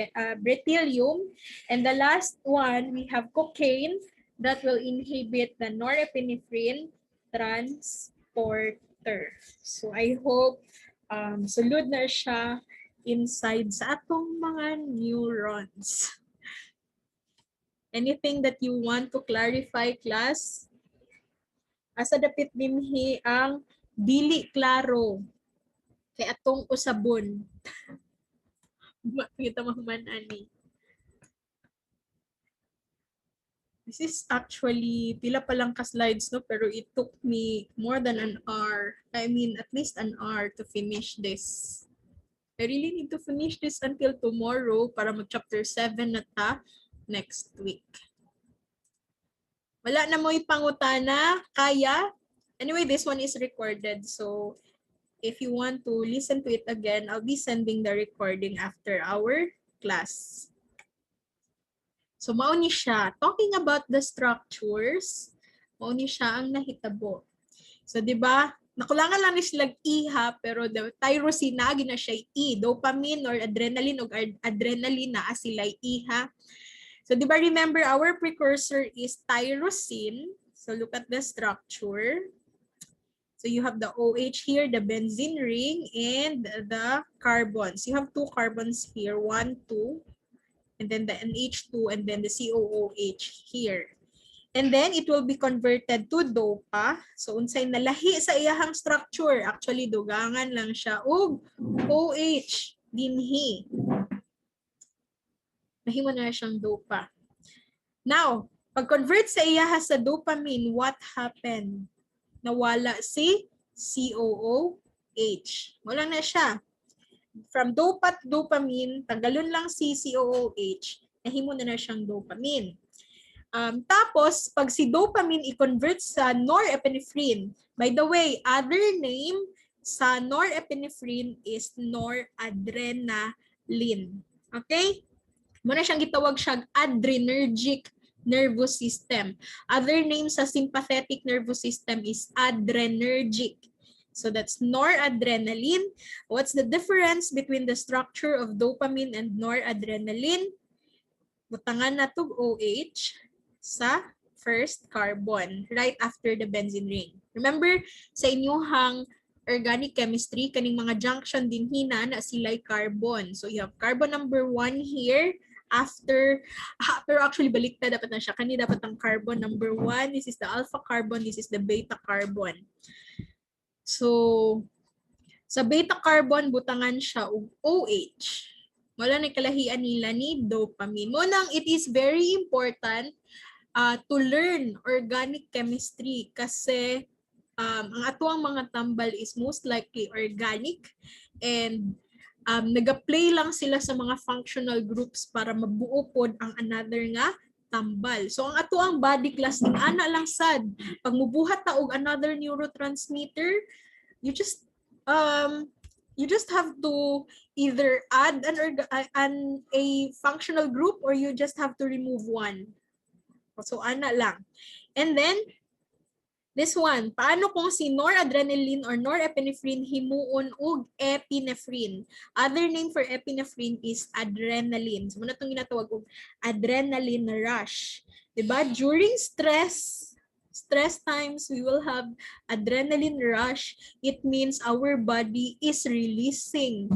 bretylium. And the last one, we have cocaine that will inhibit the norepinephrine transporter. So I hope sulod na siya inside sa atong mga neurons. Anything that you want to clarify, class? Asa dapit dinhi ang dili klaro kay atong usabon. Kita mahuman ani. This is actually pila pa lang ka slides, no, pero it took me more than an hour. I mean, at least an hour to finish this. I really need to finish this until tomorrow para mag-chapter 7 na ta next week. Wala na mo ipangutana, kaya? Anyway, this one is recorded. So, if you want to listen to it again, I'll be sending the recording after our class. So, mauni siya. Talking about the structures, mauni siya ang nahitabo. So, di ba? Nakulangan lang ni sila iha, pero the tyrosine na gina siya dopamine or adrenaline o adrenaline na sila iha. So, di ba, remember, our precursor is tyrosine. So, look at the structure. So, you have the OH here, the benzene ring, and the carbons. You have 2 carbons here, 1, 2. and then the NH2, and then the COOH here. And then it will be converted to dopa. So unsay nalahi sa iyahang structure, actually dugangan lang siya og OH dinhi. Nahimo na siyang dopa. Now, pag-convert sa iyaha sa dopamine, what happened? Nawala si COOH. Wala na siya. From dopa to dopamine, tagalon lang si COOH, nahimo na siyang dopamine. Tapos, pag si dopamine i-convert sa norepinephrine, by the way, other name sa norepinephrine is noradrenaline. Okay? Muna siyang gitawag siyang adrenergic nervous system. Other name sa sympathetic nervous system is adrenergic. So that's noradrenaline. What's the difference between the structure of dopamine and noradrenaline? Butangan na to OH sa first carbon right after the benzene ring. Remember sa inyong organic chemistry, kaning mga junction din hina na sila'y carbon. So you have carbon number 1 here. Pero actually baliktad dapat na siya. Kani dapat ang carbon number 1. This is the alpha carbon. This is the beta carbon. So sa beta carbon, butangan siya og OH. Wala na kalahian nila ni dopamine. Munang it is very important to learn organic chemistry kasi ang atuang mga tambal is most likely organic and nag-play lang sila sa mga functional groups para mabuo pod ang another nga tambal. So ang atuang body class ning ana lang sad. Pag mubuhat ta og another neurotransmitter, you just have to either add a functional group or you just have to remove one. So, ana lang. And then, this one, paano kung si noradrenaline or norepinephrine himuon og epinephrine? Other name for epinephrine is adrenaline. So, muna itong ginatawag og adrenaline rush. Diba? During stress times, we will have adrenaline rush. It means our body is releasing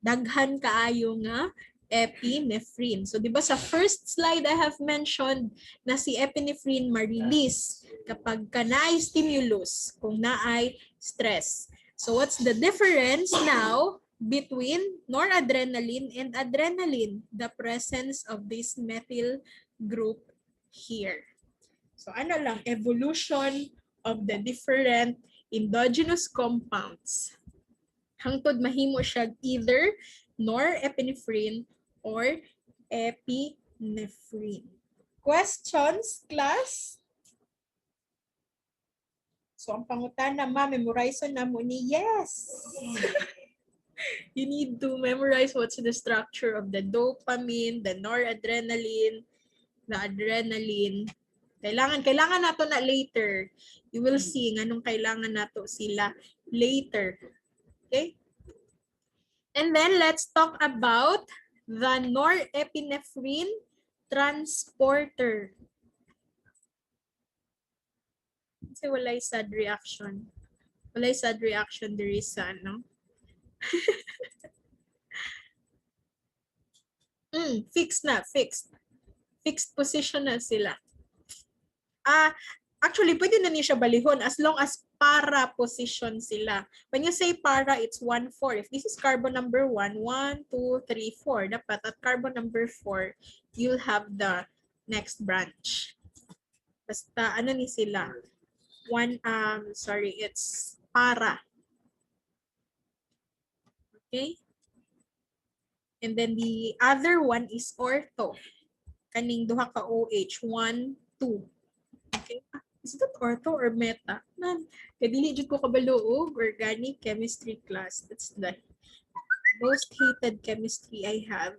daghan kaayo nga epinephrine. So, di ba sa first slide I have mentioned na si epinephrine ma-release kapag naay stimulus, kung naay stress. So, what's the difference now between noradrenaline and adrenaline? The presence of this methyl group here. So, ano lang, evolution of the different endogenous compounds. Hangtod mahimo siya either norepinephrine or epinephrine. Questions, class? So, ang pangutana, ma-memorize na mo ni yes. You need to memorize what's the structure of the dopamine, the noradrenaline, the adrenaline. Kailangan nato na later. You will see anong kailangan nato sila later. Okay? And then let's talk about the norepinephrine transporter. Kasi walay sad reaction. Walay sad reaction there is ano. Fixed na, fixed. Fixed position na sila. Actually, pwede na niya siya balihon as long as para position sila. When you say para, it's 1, 4. If this is carbon number 1, 1, 2, 3, 4. Dapat at carbon number 4, you'll have the next branch. Basta, ano ni sila? It's para. Okay? And then the other one is ortho. Kaning duha ka OH, 1, 2. Okay? Is that ortho or meta? Man, kadili jud ko kabalo og organic chemistry class. That's the most hated chemistry I have.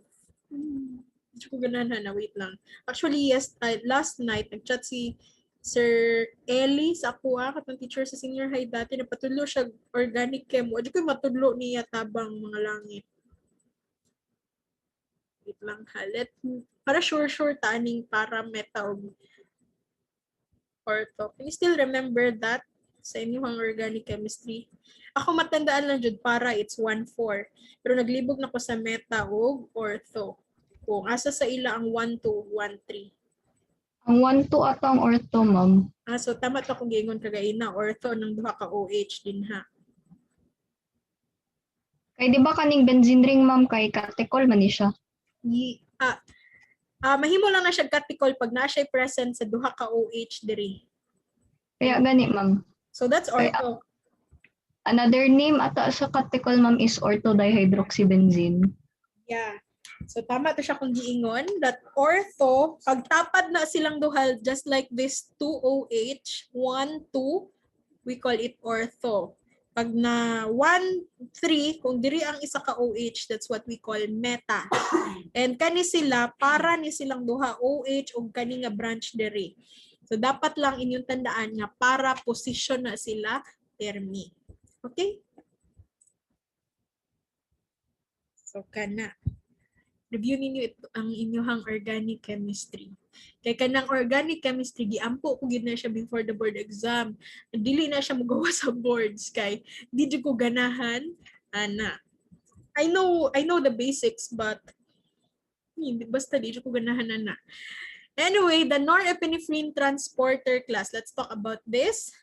Hindi ko ganahan na, wait lang. Actually, yes, last night, nag-chat si Sir Ellie sa ako, katong teacher sa senior high dati, napatulo siya organic chem. Hindi ko matudlo niya tabang mga langit. Wait lang ha. Para sure taning para meta og ortho. Can you still remember that sa inyong organic chemistry? Ako matandaan lang jud para it's 1, 4. Pero naglibog na ko sa meta o ortho. Kung asa sa ila ang 1, 2, 1, 3. Ang 1-2 ato ang ortho, ma'am. So tama to kung gingon kagaina ortho ng duha ka OH din ha. Kay di ba kaning benzene ring, ma'am, kay catechol man ni siya? Mahimo lang na siya catechol pag na siya present sa duha ka OH diri. Kaya gani, ma'am. So that's Kaya, ortho. another name ata sa catechol, ma'am, is orthodihydroxybenzene. Yeah. So tama to siya kung giingon that ortho, pag tapad na silang duha, just like this 2OH, 1, 2, we call it ortho. Pag na 1, 3, kung diri ang isa ka OH, that's what we call meta. And kani sila, para ni silang duha OH o kani nga branch diri. So dapat lang inyong tandaan nga para position na sila termi. Okay? So kana. Review ninyo ito ang inyong organic chemistry. Kay kanang organic chemistry giampo ko gid na siya before the board exam. Dili na siya magawa sa boards kay di jud ko ganahan ana. I know the basics but basta di jud ko ganahan ana. Anyway, the norepinephrine transporter class. Let's talk about this.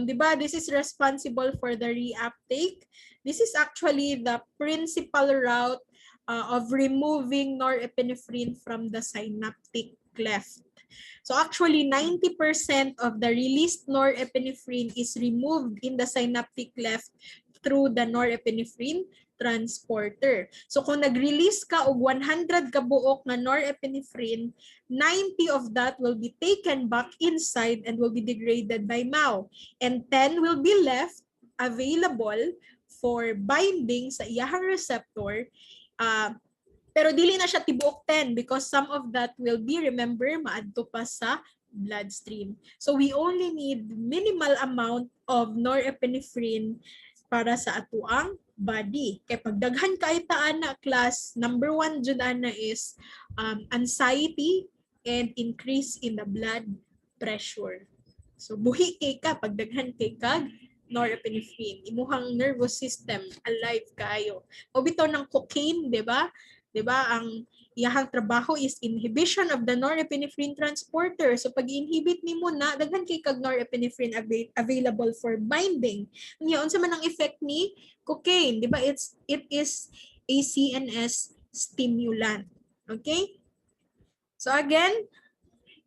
Di ba, this is responsible for the reuptake. This is actually the principal route of removing norepinephrine from the synaptic cleft. So actually, 90% of the released norepinephrine is removed in the synaptic cleft through the norepinephrine transporter. So kung nag-release ka og 100 ka buok na norepinephrine, 90 of that will be taken back inside and will be degraded by mouth. And 10 will be left available for binding sa iyahang receptor. Pero dili na siya tibuok 10 because some of that will be, remember, maadto pa sa bloodstream. So we only need minimal amount of norepinephrine para sa atuang body. Kaya pag daghan kay taan na class, number 1 jud ana is anxiety and increase in the blood pressure. So buhi kay ka pag daghan kay kag norepinephrine. Imuhang nervous system alive kayo. O bitaw ng cocaine, di ba? Di ba ang iyahang trabaho is inhibition of the norepinephrine transporter. So pag inhibit nimo na daghan kay kag norepinephrine available for binding. Nya unsa man ang effect ni cocaine, di ba? It is a CNS stimulant. Okay? So again,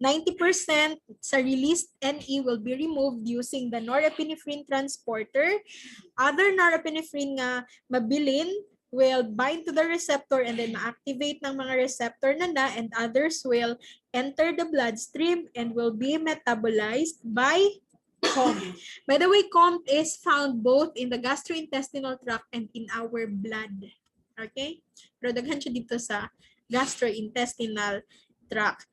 90% sa released NE will be removed using the norepinephrine transporter. Other norepinephrine nga mabilin will bind to the receptor and then ma-activate ng mga receptor na and others will enter the bloodstream and will be metabolized by COMT. By the way, COMT is found both in the gastrointestinal tract and in our blood. Okay? Pero daghan siya dito sa gastrointestinal tract.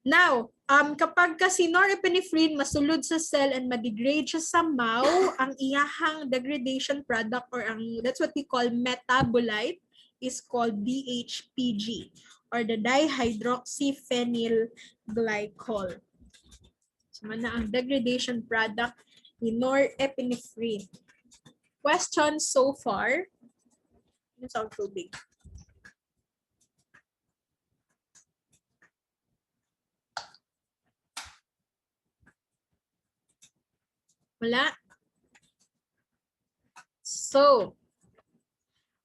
Now, kapag kasi norepinephrine masulod sa cell and ma-degrade siya sa mouth, ang iyahang degradation product or that's what we call metabolite is called DHPG or the dihydroxyphenyl glycol. So, mana ang degradation product ni norepinephrine. Questions so far? Ano sa tubig? Wala. So,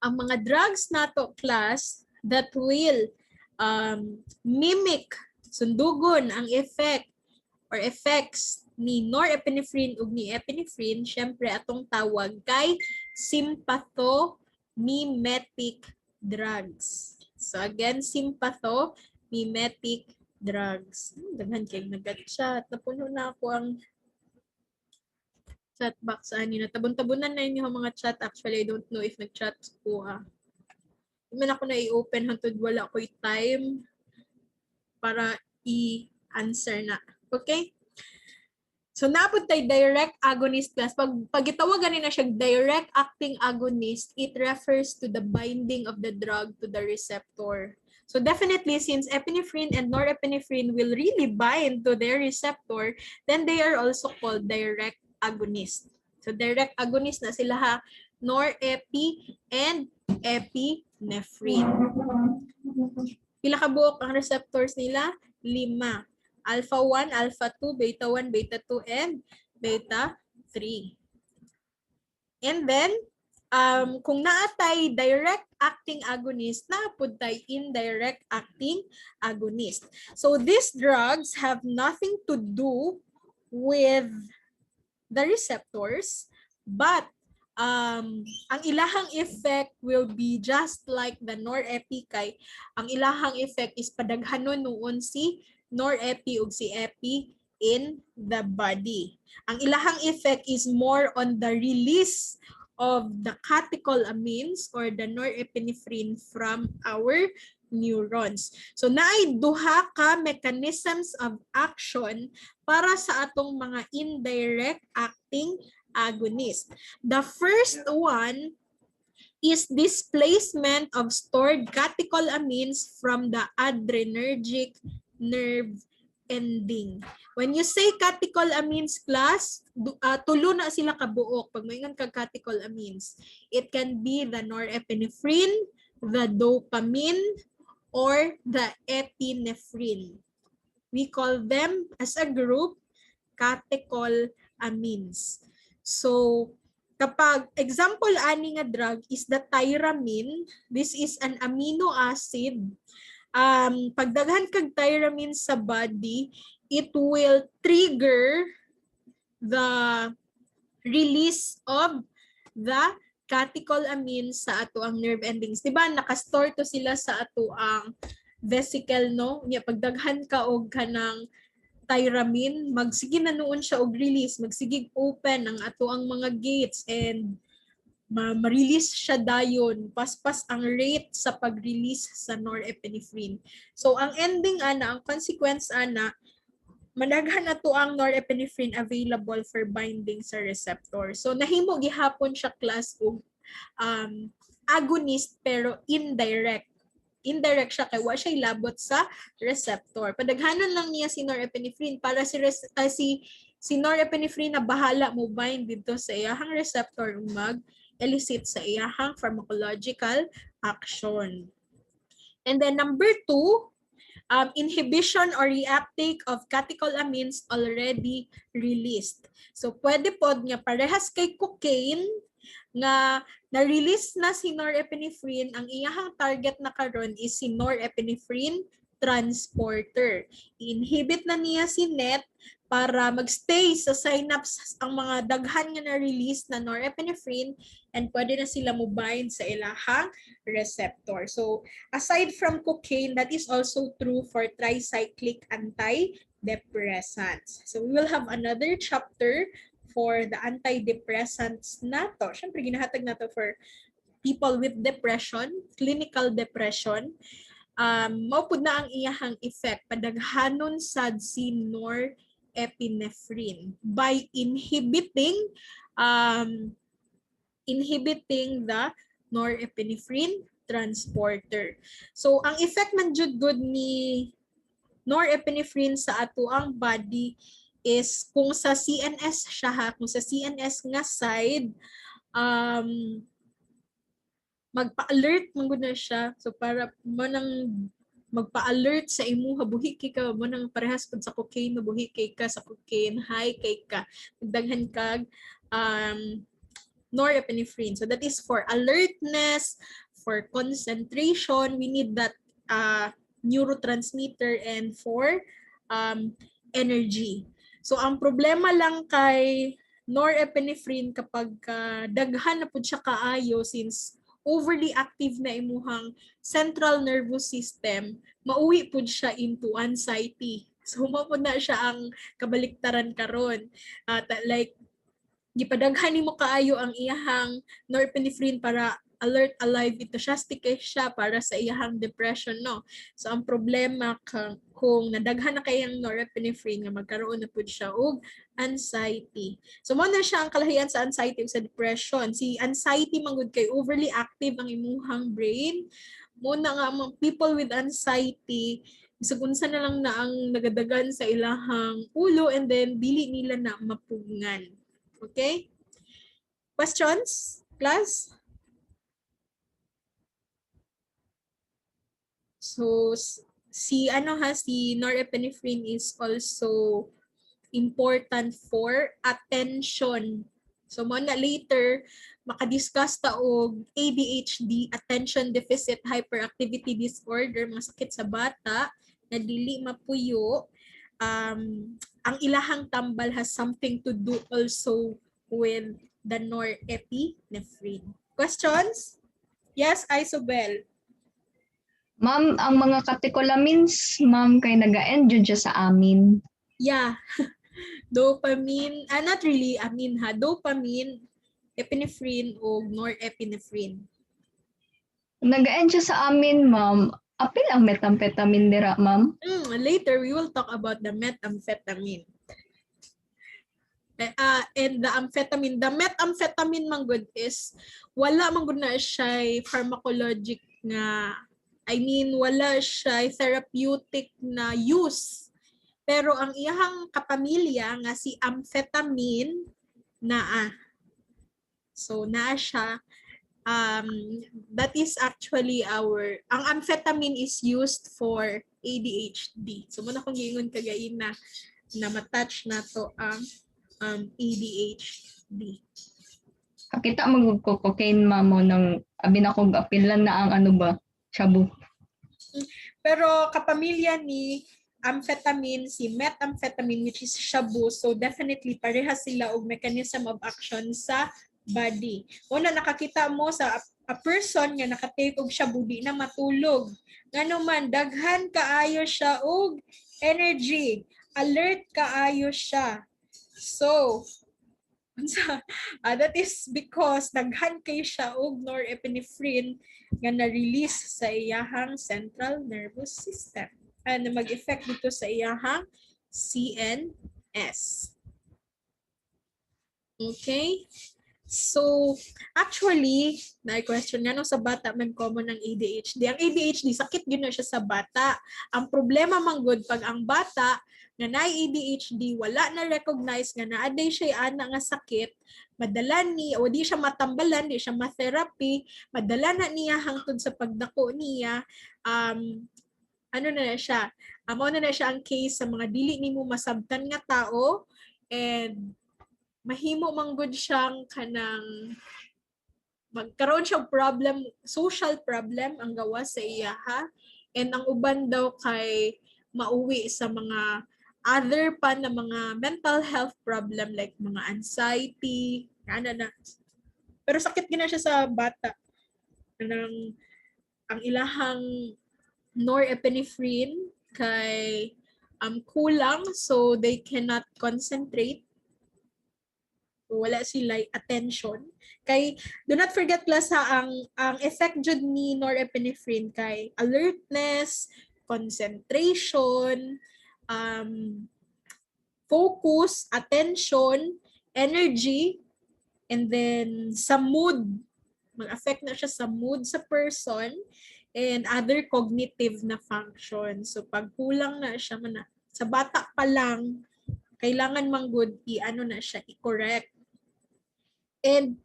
ang mga drugs nato class that will mimic, sundugon ang effect or effects ni norepinephrine ug ni epinephrine, syempre atong tawag kay sympathomimetic drugs. So again, sympathomimetic drugs. Daghan kay nag-chat. Napuno na ako ang chat box ani na tabon-tabonan na inyo mga chat. Actually, I don't know if nag-chat ko Hindi man ako na i-open hantod wala ko time para i-answer na. Okay? So napod tay direct agonist class. Pag itawagan na siya direct acting agonist, it refers to the binding of the drug to the receptor. So definitely, since epinephrine and norepinephrine will really bind to their receptor, then they are also called direct agonist. So direct agonist na sila ha, norepi and epinephrine. Pila ka buok ang receptors nila? 5. Alpha 1, alpha 2, beta 1, beta 2, and beta 3. And then, kung naatay direct acting agonist, naapod tay indirect acting agonist. So these drugs have nothing to do with the receptors, but ang ilahang effect will be just like the norepi kay ang ilahang effect is padaghanon noon si norepi ug si epi in the body. Ang ilahang effect is more on the release of the catecholamines or the norepinephrine from our neurons. So naay duha ka mechanisms of action para sa atong mga indirect acting agonist. The first one is displacement of stored catecholamines from the adrenergic nerve ending. When you say catecholamines class, tulo na sila kabuok pag maingon kag catecholamines. It can be the norepinephrine, the dopamine, or the epinephrine. We call them as a group catecholamines. So, kapag example ani nga drug is the Tyramine, this is an amino acid. Pagdaghan kag Tyramine sa body, it will trigger the release of the catecholamines sa ato ang nerve endings. Diba nakastore to sila sa ato ang vesicle, no? Nya pagdaghan ka og kanang Tyramine, magsige na noon siya og release, magsigig open ang ato ang mga gates and ma-release siya dayon, paspas ang rate sa pag-release sa norepinephrine. So ang ending ana, ang consequence ana, madaghan na to ang norepinephrine available for binding sa receptor. So nahimo gihapon siya class og agonist pero indirect. Indirect siya kay wa siya ilabot sa receptor. Padaghanon lang niya si norepinephrine para si norepinephrine na bahala mo bind dito sa iyahang receptor mag-elicit sa iyahang pharmacological action. And then number 2, inhibition or reuptake of catecholamines already released. So pwede pod nga parehas kay cocaine nga na-release na si norepinephrine, ang iyahang target na karon is si norepinephrine transporter. I-inhibit na niya si NET para magstay sa synapse ang mga daghan nga na-release na norepinephrine and pwede na sila mo bind sa ilahang receptor. So aside from cocaine, that is also true for tricyclic antidepressants. So we will have another chapter for the antidepressants na to. Siyempre, ginahatag na to for people with depression, clinical depression. Maupod na ang iyahang effect. Padaghanon sad si norepinephrine by inhibiting the norepinephrine transporter. So, ang effect man jud good ni norepinephrine sa ato ang body is kung sa CNS siya ha, kung sa CNS nga side, magpa-alert man na siya. So para manang magpa-alert sa imuha, buhi kay ka, manang parehas pud sa cocaine, buhi kay ka sa cocaine, high kay ka, daghan kag norepinephrine. So that is for alertness, for concentration, we need that neurotransmitter, and for energy. So ang problema lang kay norepinephrine kapag daghan na pud siya kaayo, since overly active na imuhang central nervous system, mauwi pud siya into anxiety. So mao na siya ang kabaliktaran karon. Like gipadaghan nimo kaayo ang iyahang norepinephrine para alert, alive, enthusiastic siya para sa iyahang depression, no? So ang problema kung nadaghan na kayang norepinephrine nga magkaroon na pud siya og anxiety. So mo na siya ang kalahian sa anxiety ug sa depression. Si anxiety manggod kay overly active ang imuhang brain. Mo na nga mga people with anxiety, bisag unsa na lang na ang nagadagan sa ilahang ulo and then dili nila na mapugngan. Okay? Questions, class? So si norepinephrine is also important for attention. So mo na later makadiscuss ta og ADHD, attention deficit hyperactivity disorder, mga sakit sa bata na dili mapuyo. Ang ilahang tambal has something to do also with the norepinephrine. Questions? Yes, Isobel. Ma'am, ang mga catecholamines, ma'am, kay naga-end jud siya sa amin. Yeah. Dopamine, not really amin ha. Dopamine, epinephrine o norepinephrine. Naga-end siya sa amin, ma'am. Apil ang methamphetamine dira, ma'am. Later, we will talk about the methamphetamine. And the amphetamine. The methamphetamine man good is, wala man good na siya pharmacologic nga, wala siya therapeutic na use. Pero ang iyang kapamilya nga si amphetamine naa. So naa siya. That is actually ang amphetamine is used for ADHD. So muna kong giingon kagayin na matouch na to ang ADHD. Kita magug ko cocaine, ma'am, mo nang abi na kog apilan na ang ano ba, shabu. Pero kapamilya ni amphetamine, si methamphetamine, which is shabu, so definitely parehas sila og mechanism of action sa body. Una nakakita mo sa a person nga nakatake og shabu di na matulog. Ngano man daghan kaayo siya og energy, alert kaayo siya. So that is because daghan kay siya og norepinephrine nga na-release sa iyahang central nervous system. Na mag-effect dito sa iyahang CNS. Okay? So, actually, na-question nga no, sa bata man common ng ADHD. Ang ADHD, sakit yun na siya sa bata. Ang problema man good, pag ang bata nga na ADHD, wala na recognize nga naaday siya ana nga sakit, madala ni, o di siya matambalan, di siya ma-therapy, madala na niya hangtod sa pagdako niya, ano na siya, amo na siya ang case sa mga dili nimo masabtan nga tao, and mahimo manggod siyang kanang magkaroon siyang problem, social problem ang gawa sa iya ha, and ang uban daw kay mauwi sa mga other pa na mga mental health problem like mga anxiety, na. Pero sakit gina siya sa bata. Ang ilahang norepinephrine kay kulang, so they cannot concentrate. Wala sila attention. Kay do not forget class ha, ang effect jud ni norepinephrine kay alertness, concentration, focus, attention, energy, and then sa mood. Mag-affect na siya sa mood sa person and other cognitive na function. So pag kulang na siya sa bata pa lang, kailangan manggod na siya i-correct. And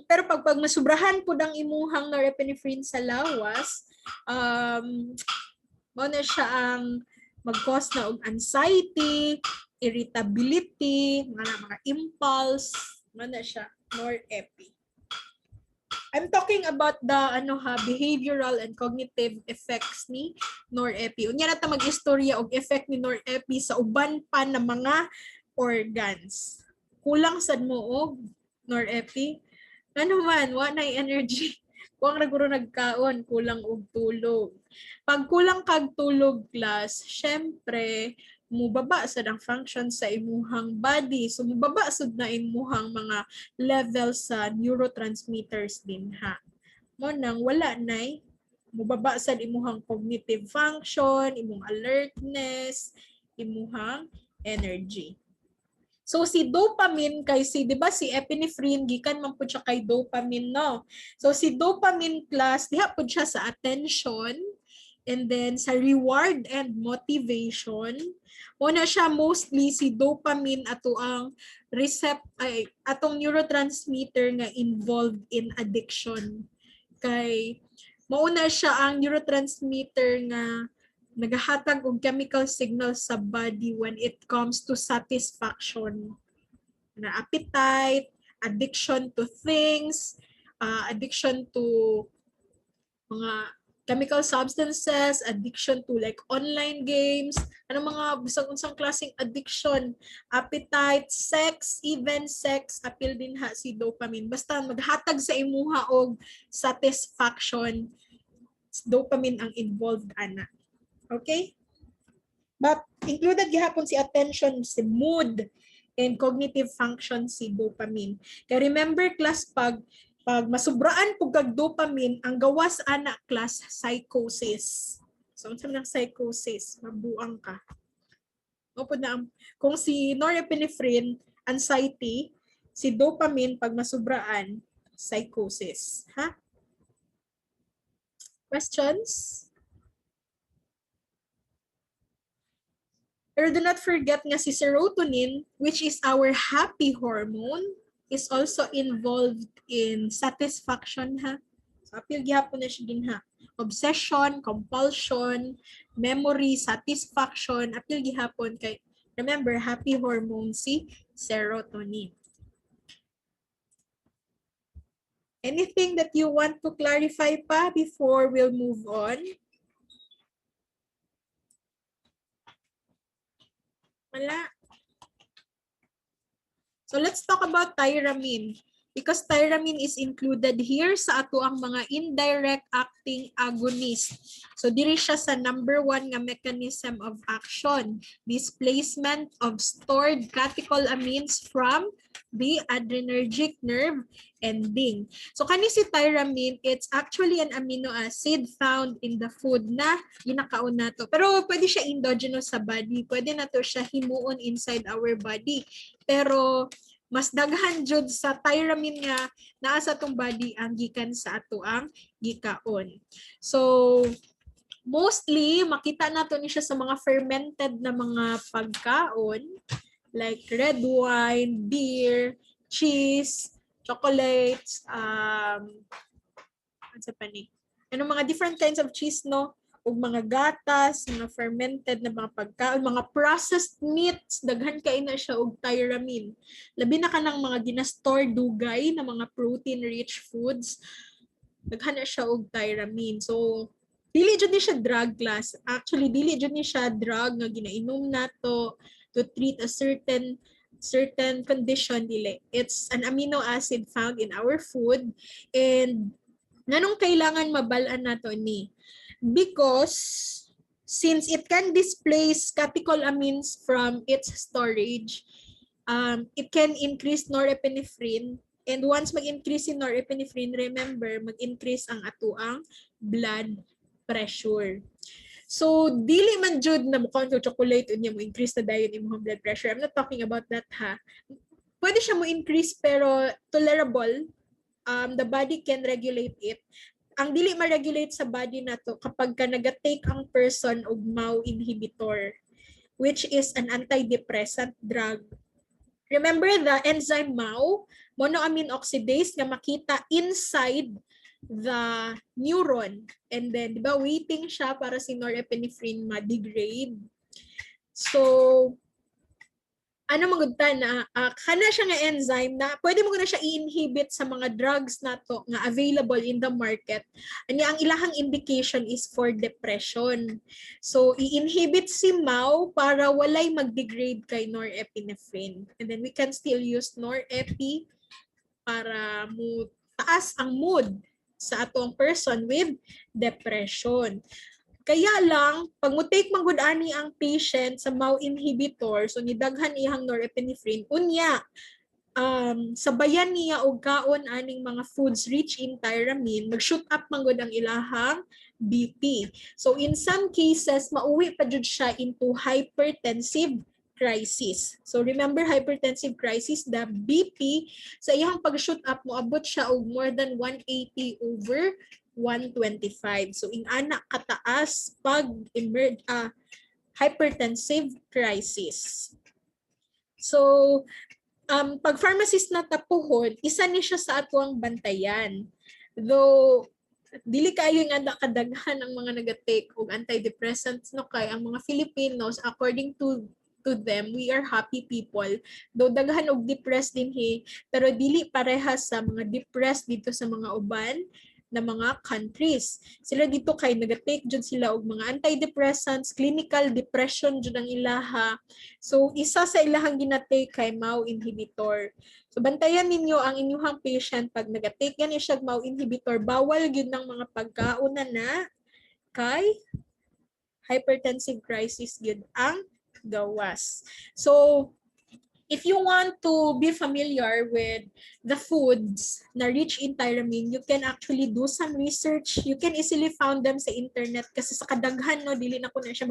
pero pag masubrahan po ng imuhang norepinephrine sa lawas, mo na siya ang mag-cause na og anxiety, irritability, mga impulse, mo na siya norepi. I'm talking about the behavioral and cognitive effects ni norepi. Unya na ta mag-istorya og effect ni norepi sa uban pa na mga organs. Kulang sad mo og norepi. Ano man, wa na energy. Kuang naguro nagkaon, kulang og tulog. Pag kulang kag tulog class, syempre mubaba sad ang function sa imuhang body. So mubaba sad na imuhang mga level sa neurotransmitters din ha. Mo nang wala nay mubaba sad imuhang cognitive function, imong alertness, imuhang energy. So si dopamine kay di ba si epinephrine gikan man pud siya kay dopamine no. So si dopamine class diha pud siya sa attention and then sa reward and motivation. Una siya mostly si dopamine ato ang atong neurotransmitter nga involved in addiction. Kay Mauna siya ang neurotransmitter nga nagahatag og chemical signals sa body when it comes to satisfaction. Na appetite, addiction to things, addiction to mga chemical substances, addiction to like online games, ano mga bisag-unsang klaseng addiction, appetite, sex, even sex, appeal din ha si dopamine. Basta maghatag sa imuha og satisfaction, dopamine ang involved ana. Okay? But included gihapon si attention, si mood, and cognitive function si dopamine. Kaya remember class, pag masubraan po kag dopamine, ang gawas ana class psychosis. So unsa man ang psychosis? Mabuang ka. Opo na kung si norepinephrine, anxiety, si dopamine pag masubraan, psychosis. Ha? Questions? Pero do not forget nga si serotonin, which is our happy hormone, is also involved in satisfaction, ha? So, appeal gihapon na siya din, ha? Obsession, compulsion, memory, satisfaction, appeal gihapon kay, remember, happy hormone si serotonin. Anything that you want to clarify pa before we'll move on? Wala. So let's talk about tyramine. Because tyramine is included here sa ato ang mga indirect acting agonist. So diri siya sa number 1 nga mechanism of action. Displacement of stored catecholamines from the adrenergic nerve ending. So kani si tyramine, it's actually an amino acid found in the food na ginakaon nato. Pero pwede siya endogenous sa body. Pwede nato siya himuon inside our body. Pero mas daghan jud sa tyramine nga naa sa atong body ang gikan sa ato ang gikaon. So mostly makita nato ni siya sa mga fermented na mga pagkaon like red wine, beer, cheese, chocolates, ano pa ni? Ano mga different kinds of cheese, no? O mga gatas, mga fermented na mga pagkaon, mga processed meats, daghan kay na siya og tyramine. Labi na kanang mga ginastore dugay na mga protein-rich foods, daghan na siya og tyramine. So, dili jud ni siya drug class. Actually, dili jud ni siya drug nga ginainom nato to treat a certain condition, dili. It's an amino acid found in our food, and nganong kailangan mabalaan nato ni? Because since it can displace catecholamines from its storage, it can increase norepinephrine. And once mag-increase si norepinephrine, remember, mag-increase ang atuang blood pressure. So, dili man jud na mukhang chocolate unya mo increase na dayon imong blood pressure. I'm not talking about that, ha. Pwede siya mo increase pero tolerable. The body can regulate it. Ang dili ma-regulate sa body nato kapag ka naga-take ang person og MAO inhibitor, which is an antidepressant drug. Remember the enzyme MAO, monoamine oxidase, nga makita inside the neuron. And then, di ba, waiting siya para si norepinephrine ma-degrade. So, ano magudta na kana siya nga enzyme na pwede mo na siya i-inhibit sa mga drugs nato nga available in the market. Ani ang ilahang indication is for depression. So i-inhibit si MAO para walay mag-degrade kay norepinephrine. And then we can still use norepi para mo taas ang mood sa atong person with depression. Kaya lang, pag mo take man gud ani ang patient sa MAO inhibitor, so nidaghan iyang norepinephrine, unya, sabayan niya og kaon aning mga foods rich in tyramine, mag-shoot up man gud ang ilahang BP. So in some cases, mauwi pa jud siya into hypertensive crisis. So remember hypertensive crisis, the BP sa iyang pag-shoot up mo abot siya og more than 180 over 125. So ing anak kataas pag hypertensive crisis. So pag pharmacist na tapuhon, isa ni siya sa atuang bantayan. Though dili kayo nga nakadaghan ang mga nagatake og antidepressants no kay ang mga Filipinos according to them we are happy people do daghan og depressed din pero dili parehas sa mga depressed dito sa mga uban na mga countries. Sila dito kay nagatake jud sila og mga antidepressants, clinical depression jud ang ilaha. So isa sa ilahang ginatake kay MAO inhibitor. So bantayan ninyo ang inyong patient pag nagatake yan siya MAO inhibitor, bawal gyud ng mga pagkauna na kay hypertensive crisis gyud ang gawas. So if you want to be familiar with the foods na rich in tyramine, you can actually do some research. You can easily found them sa internet kasi sa kadaghan no dili na ko na siya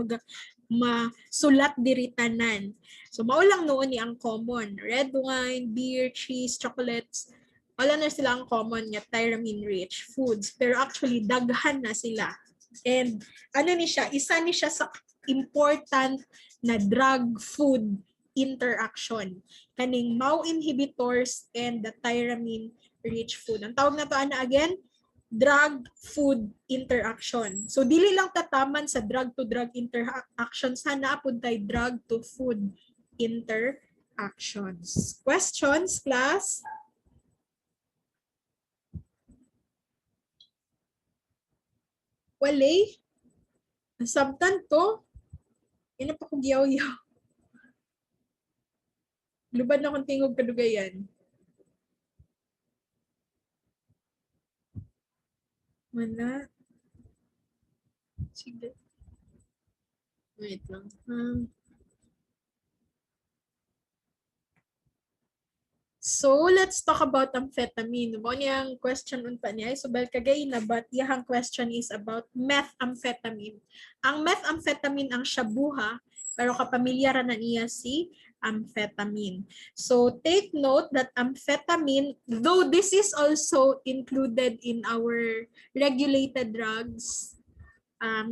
masulat diri tanan. So mao lang noon ni ang common, red wine, beer, cheese, chocolates. Wala na sila ang common nga tyramine rich foods, pero actually daghan na sila. And ano ni siya, isa ni siya sa important na drug food interaction kaning MAO inhibitors and the tyramine rich food. Ang tawag na to ana again, drug food interaction. So dili lang tataman sa drug to drug interaction, sana pud tay drug to food interactions. Questions, class? Wale? Sabtan to? Ina pa ko giyaw-yaw. Lubad na kong tingog kadugayan. Wala. Sige. Wait lang. So, let's talk about amphetamine. Mo niyang question unta niya. So, bal kagay na but iyang question is about methamphetamine. Ang methamphetamine ang shabuha, pero kapamilyara na niya si amphetamine. So, take note that amphetamine, though this is also included in our regulated drugs,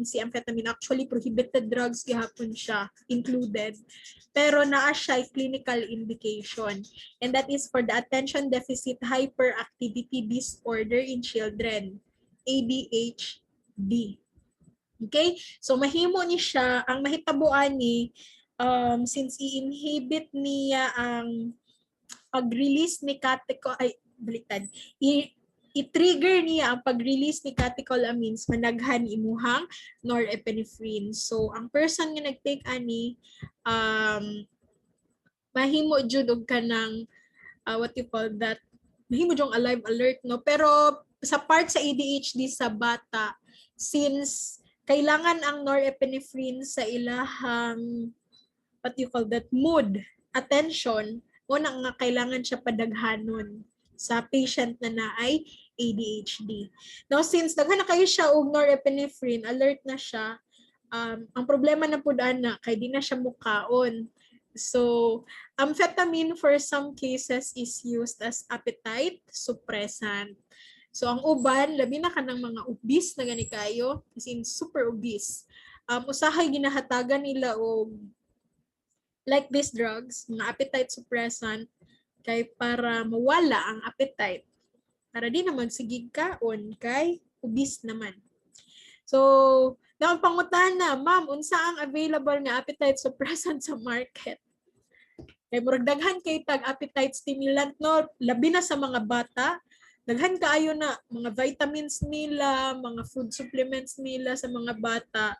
si amphetamine actually prohibited drugs gihapon siya included, pero naa siya clinical indication, and that is for the attention deficit hyperactivity disorder in children, ADHD. Okay, so mahimo ni siya ang mahitabuan ni since i-inhibit niya ang pag-release ni i-trigger niya ang pag-release ni catecholamines managhan imuhang norepinephrine. So ang person nga nag-take ani mahimo jud og kanang what you call that, mahimo jud alive alert no, pero sa part sa ADHD sa bata, since kailangan ang norepinephrine sa ilahang what you call that mood, attention, una nga kailangan siya padaghanon sa patient na naay ADHD. Now, since daghan na kayo siya og norepinephrine, alert na siya, ang problema na pud ana kay di na siya mukaon. So, amphetamine for some cases is used as appetite suppressant. So, ang uban, labi na kanang mga obese na gani kayo, as in super obese. Usahay ginahatagan nila og like these drugs, mga appetite suppressant, kay para mawala ang appetite. Para di na magsigig kaon kay obese naman. So, naman pangutana, ma'am, unsa ang available nga appetite suppressant sa market? Kay murag daghan kay tag appetite stimulant no, labi na sa mga bata. Daghan kaayo na mga vitamins nila, mga food supplements nila sa mga bata.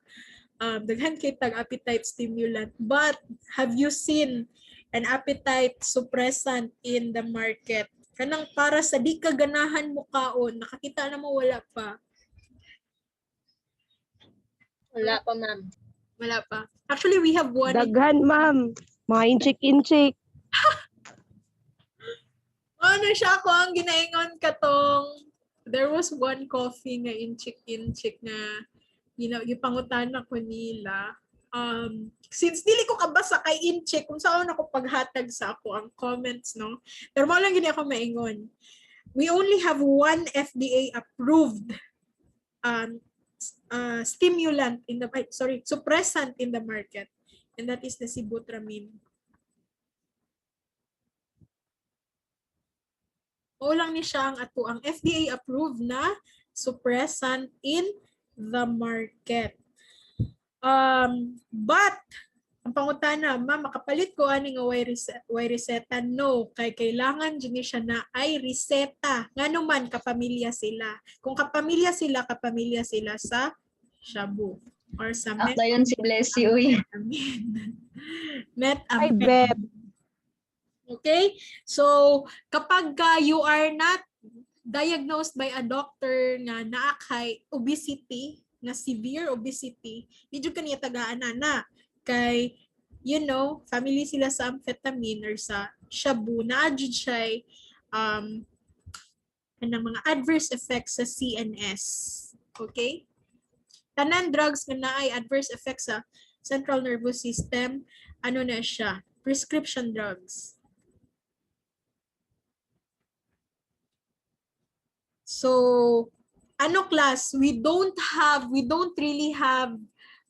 Daghan kay tag appetite stimulant. But have you seen an appetite suppressant in the market? Kanang para sa di ka ganahan mo kaon, nakakita na mo, wala pa. Wala pa, ma'am. Wala pa. Actually, we have one. Daghan, ma'am. Mga inchik-inchik. Ano siya ako ang ginaingon katong there was one coffee nga inchik na gipangutana ko nila. Since dili ko kabasa kay inchik kung saan ako paghatag sa ako ang comments no. Pero mo lang gini ako maingon. We only have one FDA approved stimulant in the suppressant in the market, and that is the sibutramine. O lang ni siya ang ato ang FDA approved na suppressant in the market. But ang pangutana, ma'am, makapalit ko ani nga way reseta? No, kay kailangan dyan siya na ay reseta. Nga naman, kapamilya sila. Kung kapamilya sila sa shabu or sa Dayon si Blessy, uy. Ay, Beb. Okay? So, kapag you are not diagnosed by a doctor nga naa kay obesity, nga severe obesity, medyo kaniya tagaan na kay, you know, family sila sa amphetamine or sa shabu, na-adjud siya ng mga adverse effects sa CNS. Okay? Tanan drugs nga naay adverse effects sa central nervous system, ano na siya? Prescription drugs. So, ano class? We don't really have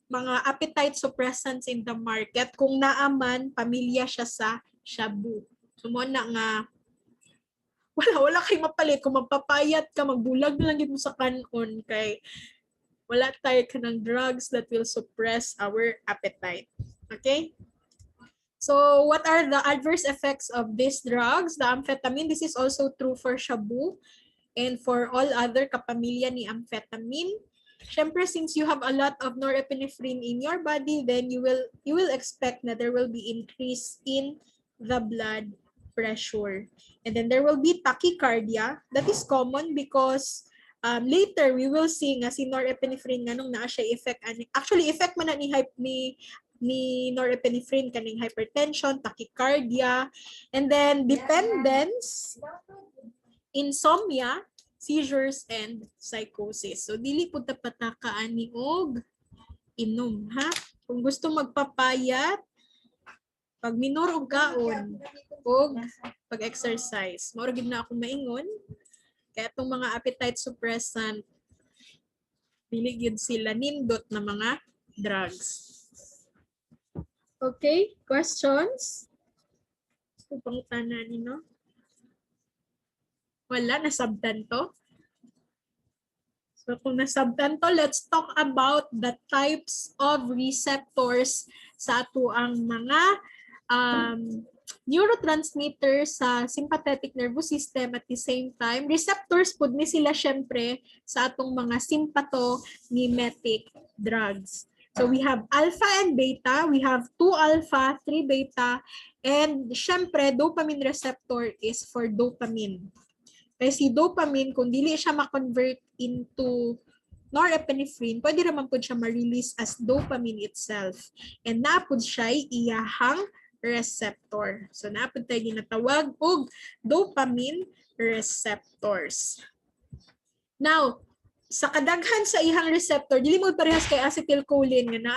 mga appetite suppressants in the market. Kung naaman, pamilya siya sa shabu. So, mo na nga, wala kay mapalit. Kung magpapayat ka, magbulag na lang mo sa kanon kay wala tayo ka ng drugs that will suppress our appetite. Okay? So, what are the adverse effects of these drugs? The amphetamine, this is also true for shabu and for all other kapamilya ni amphetamine. Siyempre, since you have a lot of norepinephrine in your body, then you will expect na there will be increase in the blood pressure. And then there will be tachycardia. That is common because later we will see nga si norepinephrine nga nung naa siya effect. Actually, effect man na ni norepinephrine kaning hypertension, tachycardia, and then dependence, insomnia, seizures, and psychosis. So, dili po tapatakaan ni og inom, ha? Kung gusto magpapayat, pag minor og kaon, og pag-exercise. Mauragid na akong maingon. Kaya itong mga appetite suppressant, dili gyud sila nindot na mga drugs. Okay, questions? So, pangutanan nino? Wala, nasabtan to? So kung nasabtan to, let's talk about the types of receptors sa ato ang mga neurotransmitter sa sympathetic nervous system at the same time. Receptors po ni sila syempre sa atong mga sympathomimetic drugs. So we have alpha and beta, we have 2 alpha, 3 beta, and syempre dopamine receptor is for dopamine. Kaya si dopamine, kung dili siya ma-convert into norepinephrine, pwede naman po siya ma-release as dopamine itself. And napod siya iyahang receptor. So napod tayo ginatawag og dopamine receptors. Now, sa kadaghan sa ihang receptor, dili mo parehas kay acetylcholine nga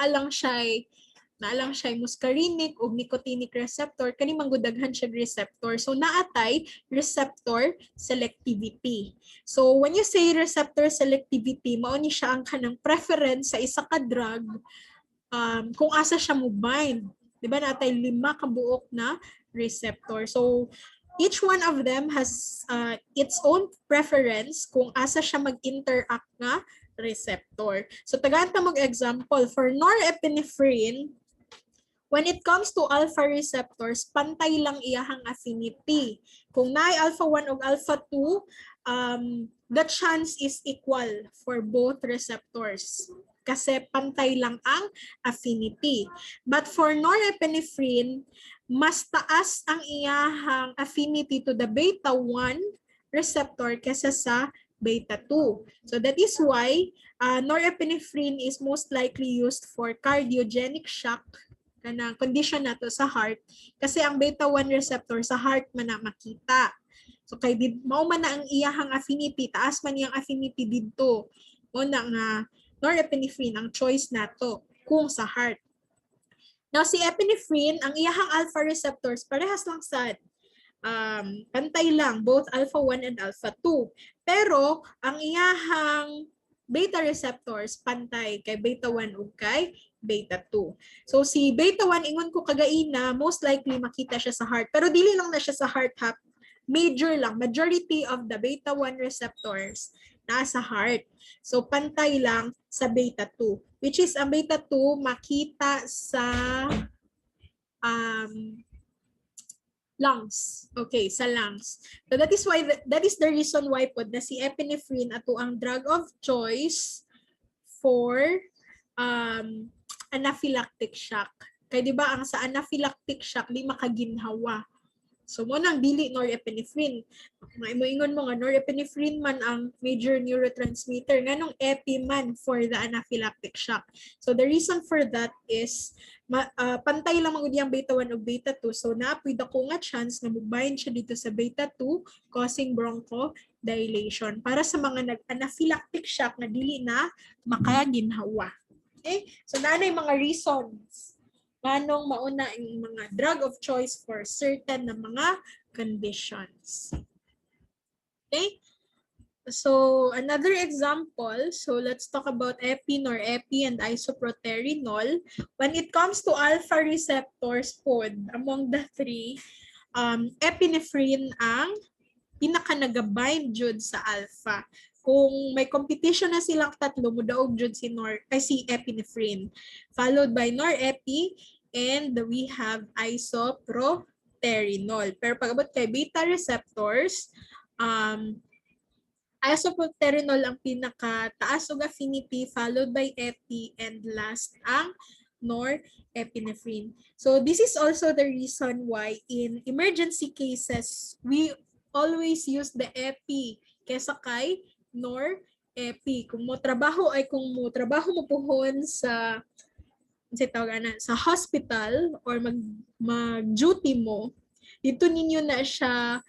naalang siya muscarinic o nicotinic receptor, kani manggudaghan siya receptor. So naatay receptor selectivity. So when you say receptor selectivity, mao ni siya ang kanang preference sa isa ka drug kung asa siya mo bind. Di ba naatay 5 ka buok na receptor. So each one of them has its own preference kung asa siya mag-interact nga receptor. So tagaan ta mag-example for norepinephrine. When it comes to alpha receptors, pantay lang iyahang affinity. Kung naay alpha 1 o alpha 2, the chance is equal for both receptors. Kasi pantay lang ang affinity. But for norepinephrine, mas taas ang iyahang affinity to the beta 1 receptor kesa sa beta 2. So that is why norepinephrine is most likely used for cardiogenic shock, kanang condition nato sa heart, kasi ang beta 1 receptor sa heart man na makita. So kay mao man na ang iyahang affinity, taas man iyang affinity didto. Mo na nga norepinephrine ang choice nato kung sa heart. Now si epinephrine, ang iyahang alpha receptors parehas lang sad. Pantay lang, both alpha 1 and alpha 2. Pero ang iyahang beta receptors pantay kay beta 1 ug kay beta 2. So si beta 1 ingon ko kagaina, most likely makita siya sa heart. Pero dili lang na siya sa heart, ha. Major lang, majority of the beta 1 receptors naa sa heart. So pantay lang sa beta 2, which is ang beta 2 makita sa lungs. Okay, sa lungs. So that is why that is the reason why po na si epinephrine ato ang drug of choice for anaphylactic shock. Kaya di ba ang sa anaphylactic shock di makaginhawa. So mo nang dili norepinephrine. Moingon mo nga norepinephrine man ang major neurotransmitter nganong epi man for the anaphylactic shock. So the reason for that is pantay lang magud yang beta 1 ug beta 2. So naapoy dako nga chance nga mo-bind siya dito sa beta 2 causing bronchodilation para sa mga nag-anaphylactic shock na dili na makaginhawa. Okay? So naanay mga reasons manong mauna ang mga drug of choice for certain na mga conditions. Okay? So another example, so let's talk about epi, norepi, and isoproterenol. When it comes to alpha receptors pod, among the three, epinephrine ang pinaka-nagabind jud sa alpha. Kung may competition na silang tatlo, mudaog jud si epinephrine. Followed by norepi, and we have isoproterenol. Pero pag-abot kay beta receptors, isoproterenol ang pinaka-taas og affinity, followed by epi, and last ang norepinephrine. So this is also the reason why in emergency cases, we always use the epi kesa kay norepi. Kung mo trabaho mo puhon sa hospital or mag-duty mo, dito ninyo na siya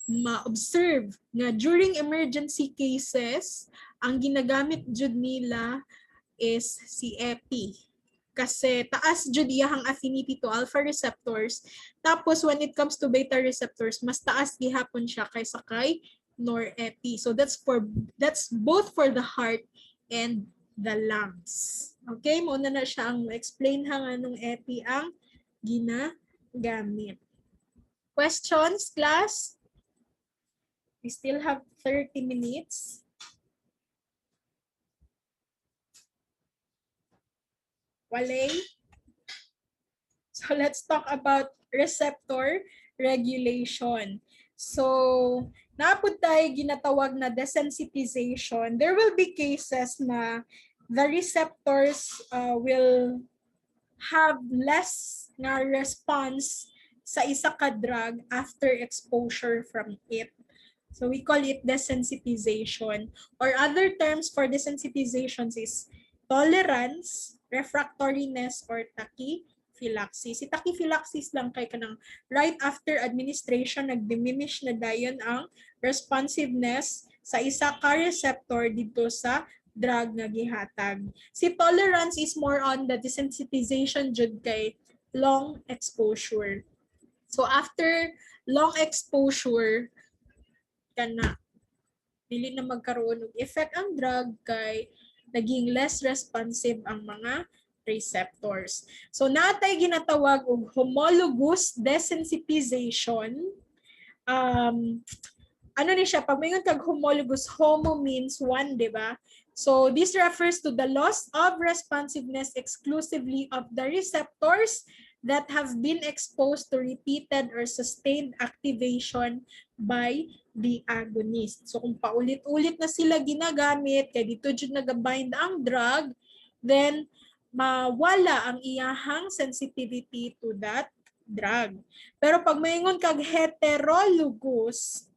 ma-observe nga during emergency cases, ang ginagamit jud nila is si epi. Kasi taas jud iyang affinity to alpha receptors. Tapos when it comes to beta receptors, mas taas gihapon siya kaysa kay norepi. So that's both for the heart and the lungs. Okay, muna na siya ang explain hang anong epi ang ginagamit. Questions, class? We still have 30 minutes. Walay? So let's talk about receptor regulation. So, napud tayo ginatawag na desensitization. There will be cases na the receptors will have less nga response sa isa ka drug after exposure from it. So we call it desensitization. Or other terms for desensitizations is tolerance, refractoriness, or tachyphylaxis. Si tachyphylaxis lang kay kanang right after administration nag-diminish na dayon ang responsiveness sa isa ka receptor dito sa drug nga gihatag. Si tolerance is more on the desensitization jud kay long exposure. So after long exposure kana dili na magkaroon og effect ang drug kay naging less responsive ang mga receptors. So natay ginatawag og homologous desensitization. Ano ni siya, pag mayroon kag homologous, homo means one, di ba? So this refers to the loss of responsiveness exclusively of the receptors that have been exposed to repeated or sustained activation by the agonist. So kung paulit-ulit na sila ginagamit, kaya dito jud nagabind ang drug, then mawala ang iyahang sensitivity to that drug. Pero pag mayingon kag heterologous,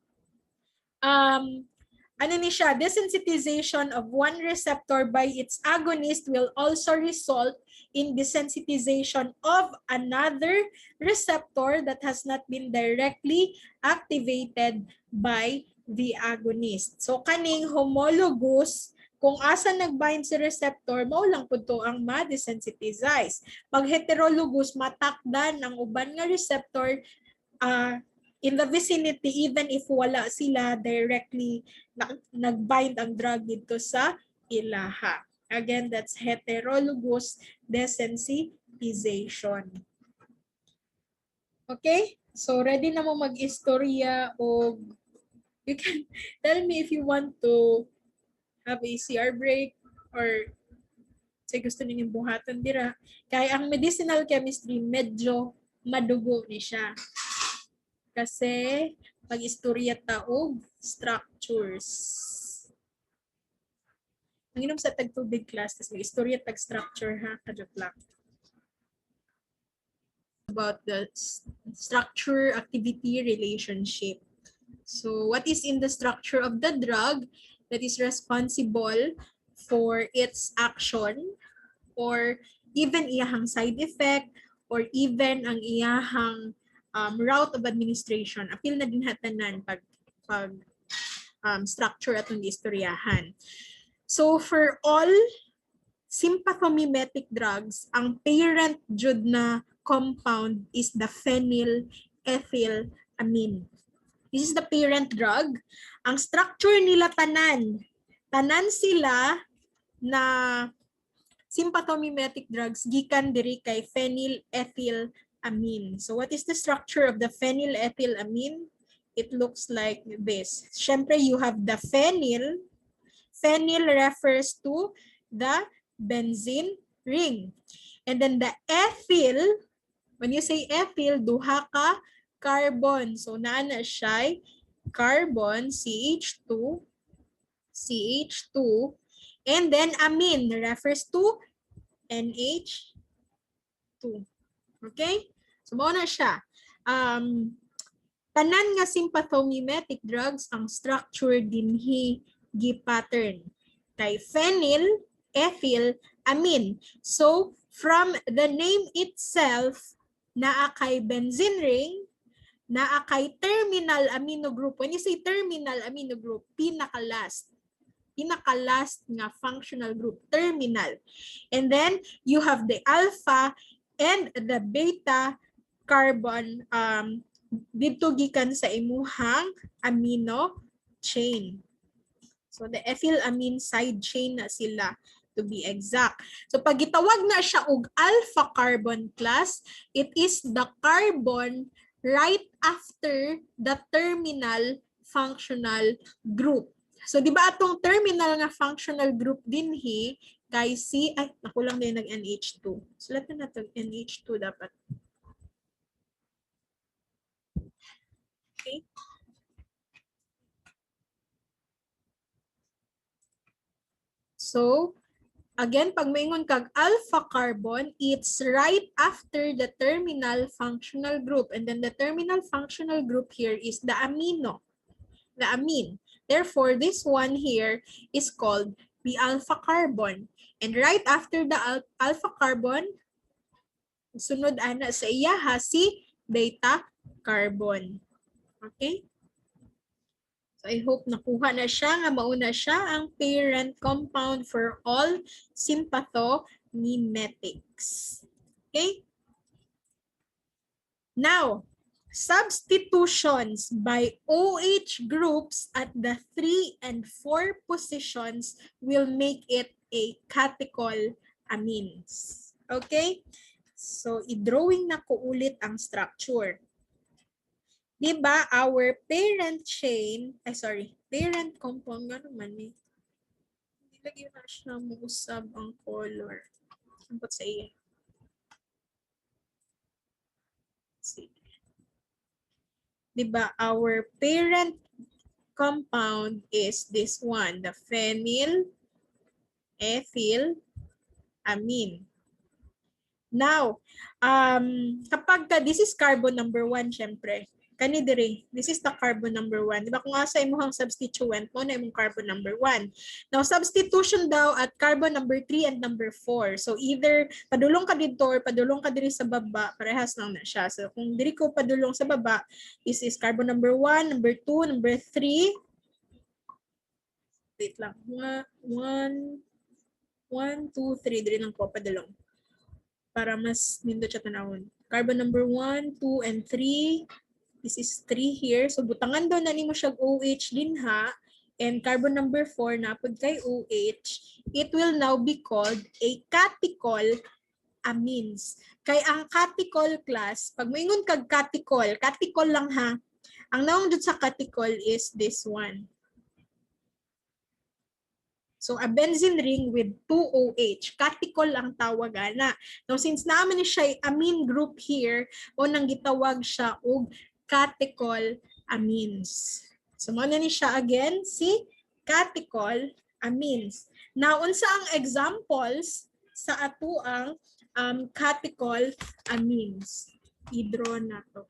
ano ni siya, desensitization of one receptor by its agonist will also result in desensitization of another receptor that has not been directly activated by the agonist. So kaning homologous, kung asa nagbind si receptor, mao lang pud to ang ma-desensitize. Pag heterologous, matakdan ang uban nga receptor in the vicinity even if wala sila directly nagbind ang drug dito sa ilaha. Again, that's heterologous desensitization. Okay? So ready na mo mag-istorya o you can tell me if you want to have a CR break or say gusto ninyong buhatan dira. Kaya ang medicinal chemistry medyo madugo ni siya. Kasi pag-istorya ta og structures. Ang inom sa tagtubig class, tas mag-istorya tag structure ha, kadjok lang. About the structure activity relationship. So what is in the structure of the drug that is responsible for its action or even iyahang side effect or even ang iyahang route of administration. Apil na din hatanan pag structure atong istoryahan. So for all sympathomimetic drugs, ang parent jud na compound is the phenylethylamine. This is the parent drug. Ang structure nila tanan sila na sympathomimetic drugs gikan diri kay phenylethylamine. So what is the structure of the phenylethylamine? It looks like this. Syempre you have the phenyl. Phenyl refers to the benzene ring. And then the ethyl, when you say ethyl, duha ka carbon. So naana siya carbon, CH2, CH2, and then amine refers to NH2. Okay? So mao na siya. Tanan nga sympathomimetic drugs ang structure dinhi gi-pattern kay phenyl, ethyl, amine. So from the name itself, naa kay benzene ring, naa kay terminal amino group. When you say terminal amino group, pinaka-last nga functional group, terminal. And then you have the alpha and the beta carbon dito gikan sa imuhang amino chain. So the ethylamine side chain na sila, to be exact. So pag gitawag na siya og alpha carbon class, it is the carbon right after the terminal functional group. So di ba atong terminal nga functional group dinhi kay si ay nakulang din nag NH2. Sulatan na to NH2 dapat. Okay. So, again, pag maingon kag alpha carbon, it's right after the terminal functional group. And then the terminal functional group here is the amino, the amine. Therefore, this one here is called the alpha carbon. And right after the alpha carbon, sunod ana sa iya ha si beta carbon. Okay? So I hope nakuha na siya, nga mauna siya ang parent compound for all sympathomimetics. Okay? Now, substitutions by OH groups at the 3 and 4 positions will make it a catechol amines. Okay? So, i-drawing na ko ulit ang structure. Diba, our parent chain, parent compound, gano'n man eh. Hindi lagi na siya mausab ang color. Sampot sa iya. Diba, our parent compound is this one, the phenyl, ethyl, amine. Now, kapag this is carbon number 1, syempre, kani diri, this is the carbon number 1. Diba kung asa imuhang substituent mo na imong carbon number 1. Now, substitution daw at carbon number 3 and number 4. So, either padulong ka dito or padulong ka diri sa baba, parehas lang na siya. So, kung diri ko padulong sa baba, this is carbon number 1, number 2, number 3. Wait lang. 1, 2, 3. Diri lang ko padulong. Para mas nindot siya tanawon. Carbon number 1, 2, and 3. This is 3 here. So, butangan daw na nimo siya OH din ha. And carbon number 4, napod kay OH. It will now be called a catechol amines. Kay ang catechol class, pag maingon kag catechol lang ha. Ang naong dun sa catechol is this one. So, a benzene ring with 2 OH. Catechol ang tawag ana. Now, since naman ni siya amine group here, o nang gitawag siya og catechol amines. So, mo na ni siya again, si catechol amines. Now, unsa ang examples sa ato ang catechol amines? Hydro na to.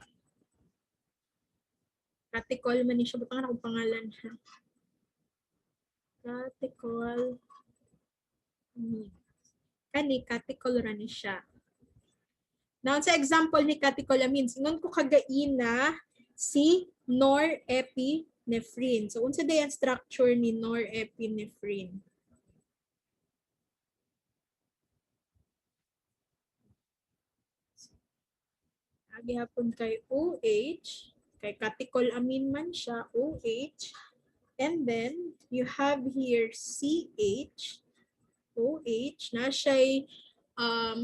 Catechol man ni siya. Butang na akong pangalan siya. Catechol amines. Kani catechol ra ni siya. Now, sa example ni catechol amines, ingon ko kagaina si norepinephrine. So, unsa day ang structure ni norepinephrine? Agi hapon kay OH, kay catechol amine man siya, OH. And then, you have here CH, OH, na siya'y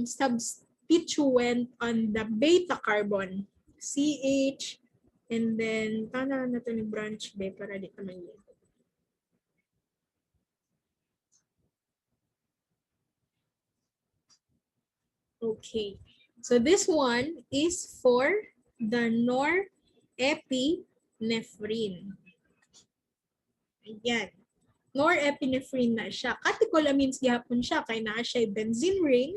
substituent on the beta carbon. CH, and then, tana na ito ni branch B para di ka man yun. Okay, so this one is for the norepinephrine. Ayan. Norepinephrine na siya. Catecholamines gihapon siya kay naa siya benzene ring,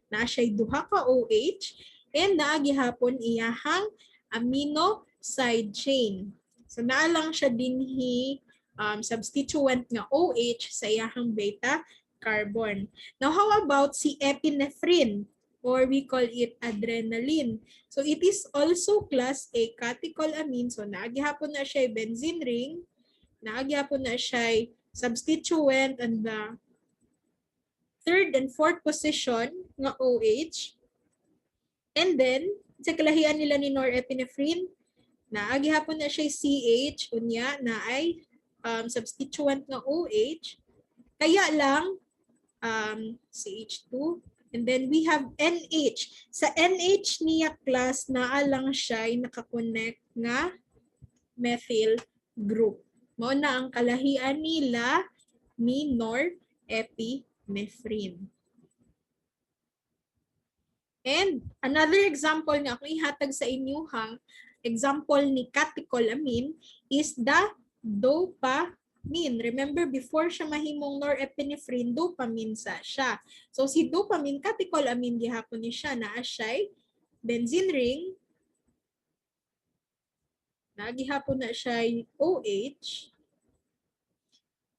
naa siya duha ka OH, and naa gihapon iyahang amino side chain. So naa lang siya dinhi substituent nga OH sa iyahang beta carbon. Now how about si epinephrine, or we call it adrenaline? So it is also class A catecholamine. So naa gihapon na siya benzene ring, naagyapon na siya substituent and the third and fourth position nga OH. And then, sa kalahian nila ni norepinephrine, naagyapon na siya CH, unya na ay substituent nga OH. Kaya lang, CH2. And then we have NH. Sa NH niya class, naa lang siya nakakonect nga methyl group. Mao na ang kalahian nila ni norepinephrine. And another example nga akong ihatag sa inyo hang example ni catecholamine is the dopamine. Remember, before siya mahimong norepinephrine, dopamine siya. So si dopamine, catecholamine gihapon ni siya, naa siya benzene ring, nagihapon na siya OH,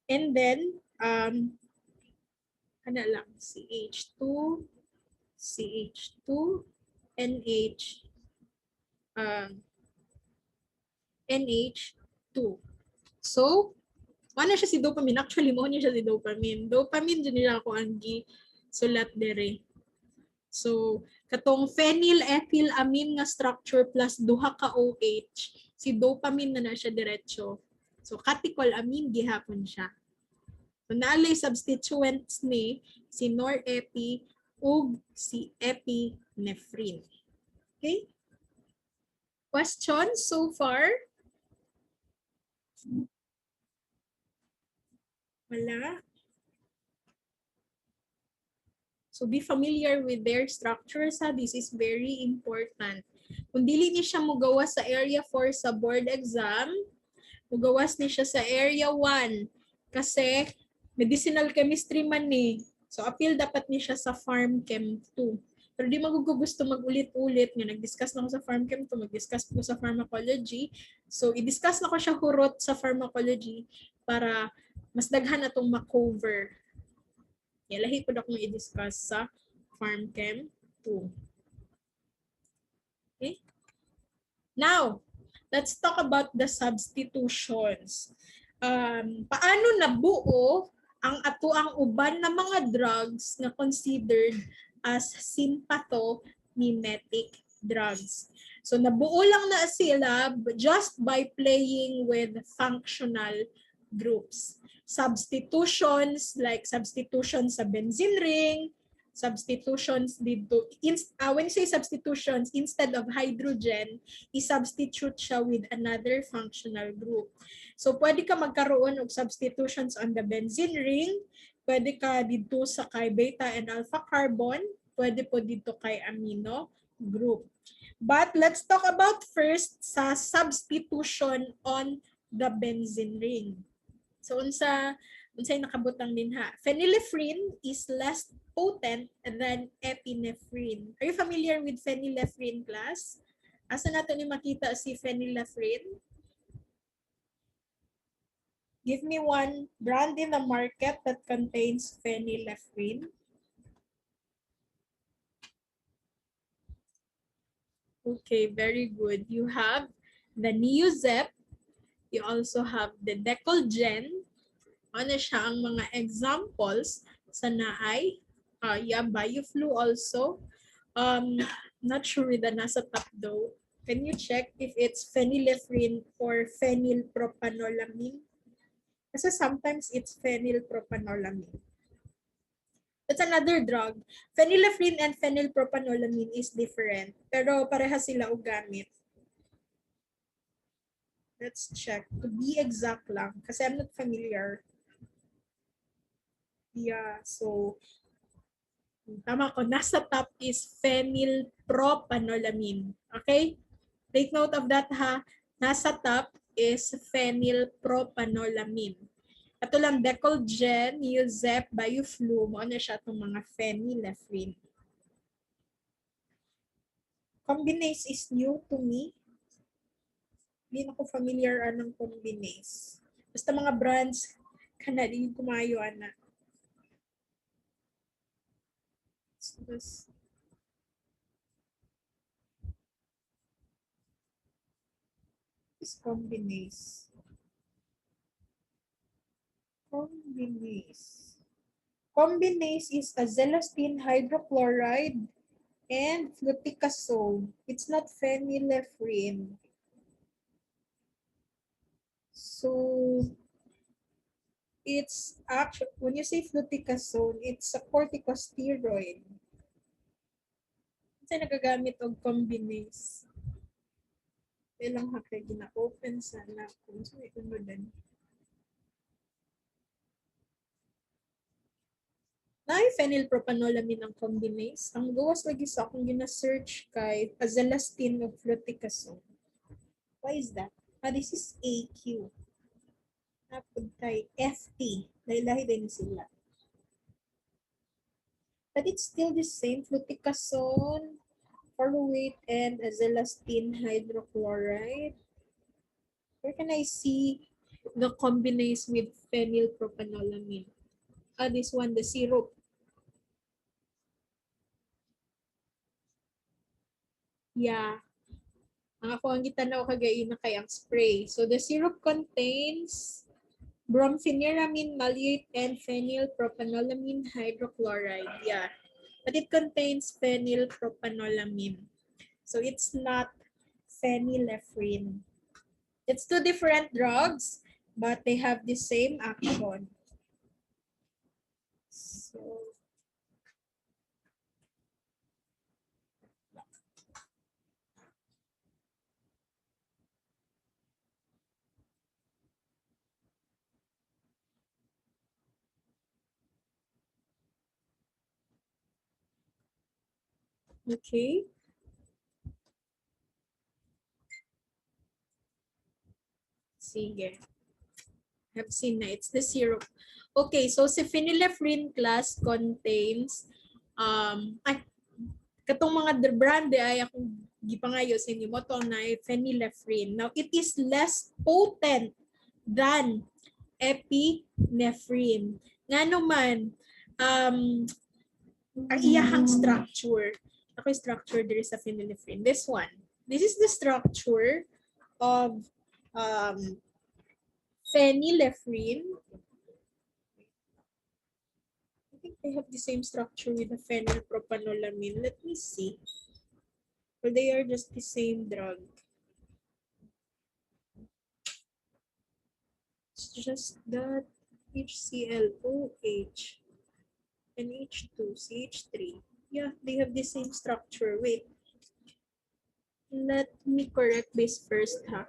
and then ano lang, CH2, CH2, NH, NH2. So, ano siya si dopamine? Actually, mo niya siya si dopamine. Dopamine, dyan nila ako ang sulat dere. So, katong phenylethylamine nga structure plus duha ka OH, si dopamine na siya diretso. So, catecholamine gihapon siya. So, naalay substituents ni si norepi ug si epinephrine. Okay? Questions so far? Wala? So be familiar with their structures, ha. This is very important. Kung dili ni siya mugawas sa area 4 sa board exam, mugawas ni siya sa area 1 kasi medicinal chemistry man ni. So appeal dapat ni siya sa Pharm Chem 2. Pero di magugusto mag-ulit-ulit nga nag-discuss na ko sa Pharm Chem 2, mag-discuss ko sa Pharmacology. So i-discuss na ko siya hurot sa Pharmacology para mas daghan atong ma-cover. Lahi po na akong i-discuss sa Pharm Chem 2. Okay? Now, let's talk about the substitutions. Paano nabuo ang atoang uban na mga drugs na considered as sympathomimetic drugs? So, nabuo lang na sila just by playing with functional groups. Substitutions like substitution sa benzene ring, substitutions dito. When you say substitutions, instead of hydrogen, i-substitute siya with another functional group. So pwede ka magkaroon of substitutions on the benzene ring, pwede ka dito sa kay beta and alpha carbon, pwede po dito kay amino group. But let's talk about first sa substitution on the benzene ring. So unsay nakabutang din ha. Phenylephrine is less potent than epinephrine. Are you familiar with phenylephrine, class? Asa nato ni makita si phenylephrine? Give me one brand in the market that contains phenylephrine. Okay, very good. You have the Neozep. You also have the Decolgen. Ano siya ang mga examples sa naay? Yeah, Bioflu also. Not sure with the nasa top though. Can you check if it's phenylephrine or phenylpropanolamine? Kasi sometimes it's phenylpropanolamine. That's another drug. Phenylephrine and phenylpropanolamine is different. Pero pareha sila og gamit. Let's check. To be exact lang. Kasi I'm not familiar. Yeah, so tama ko. Nasa top is phenylpropanolamine. Okay? Take note of that ha. Nasa top is phenylpropanolamine. Ato lang Decolgen, Neozep, Bioflu, mo na siya itong mga phenylephrine. Combinase is new to me. Hindi na ko familiar anong combinase. Basta mga brands, kanadi kumayo ana. This combinase. Combinase is a azelastine hydrochloride and fluticasone. It's not phenylephrine. So it's actually, when you say fluticasone, it's a corticosteroid. Kasi nagagamit og combinase. Ilang hakay gina-open sana kung sa inudan. Na phenylpropanolamine ang combinase. Ang gawas lagi sa akong gina-search kay azelastine of fluticasone. Why is that? This is AQ. Napod kay FT. Lahi-lahi din sila. But it's still the same. Fluticasone, furuate, and azelastine hydrochloride. Where can I see the combinase with phenylpropanolamine? This one, the syrup. Yeah. Ang ako ang gitanaw kagay na kay ang spray. So the syrup contains brompheniramine maleate and phenylpropanolamine hydrochloride. Yeah. But it contains phenylpropanolamine. So it's not phenylephrine. It's two different drugs, but they have the same action. So okay. Sige. Have seen na. It's the syrup. Okay, so si phenylephrine class contains katong mga brand ay akong gipangayo sa inyo mo to na phenylephrine. Now, it is less potent than epinephrine. Nga naman, ang iyahang structure. Ako yung structure there is sa phenylephrine. This one. This is the structure of phenylephrine. I think they have the same structure with the phenylpropanolamine. Let me see. Well, they are just the same drug. It's just that HClOH. NH2, CH3. Yeah, they have the same structure. Wait. Let me correct this first, ha.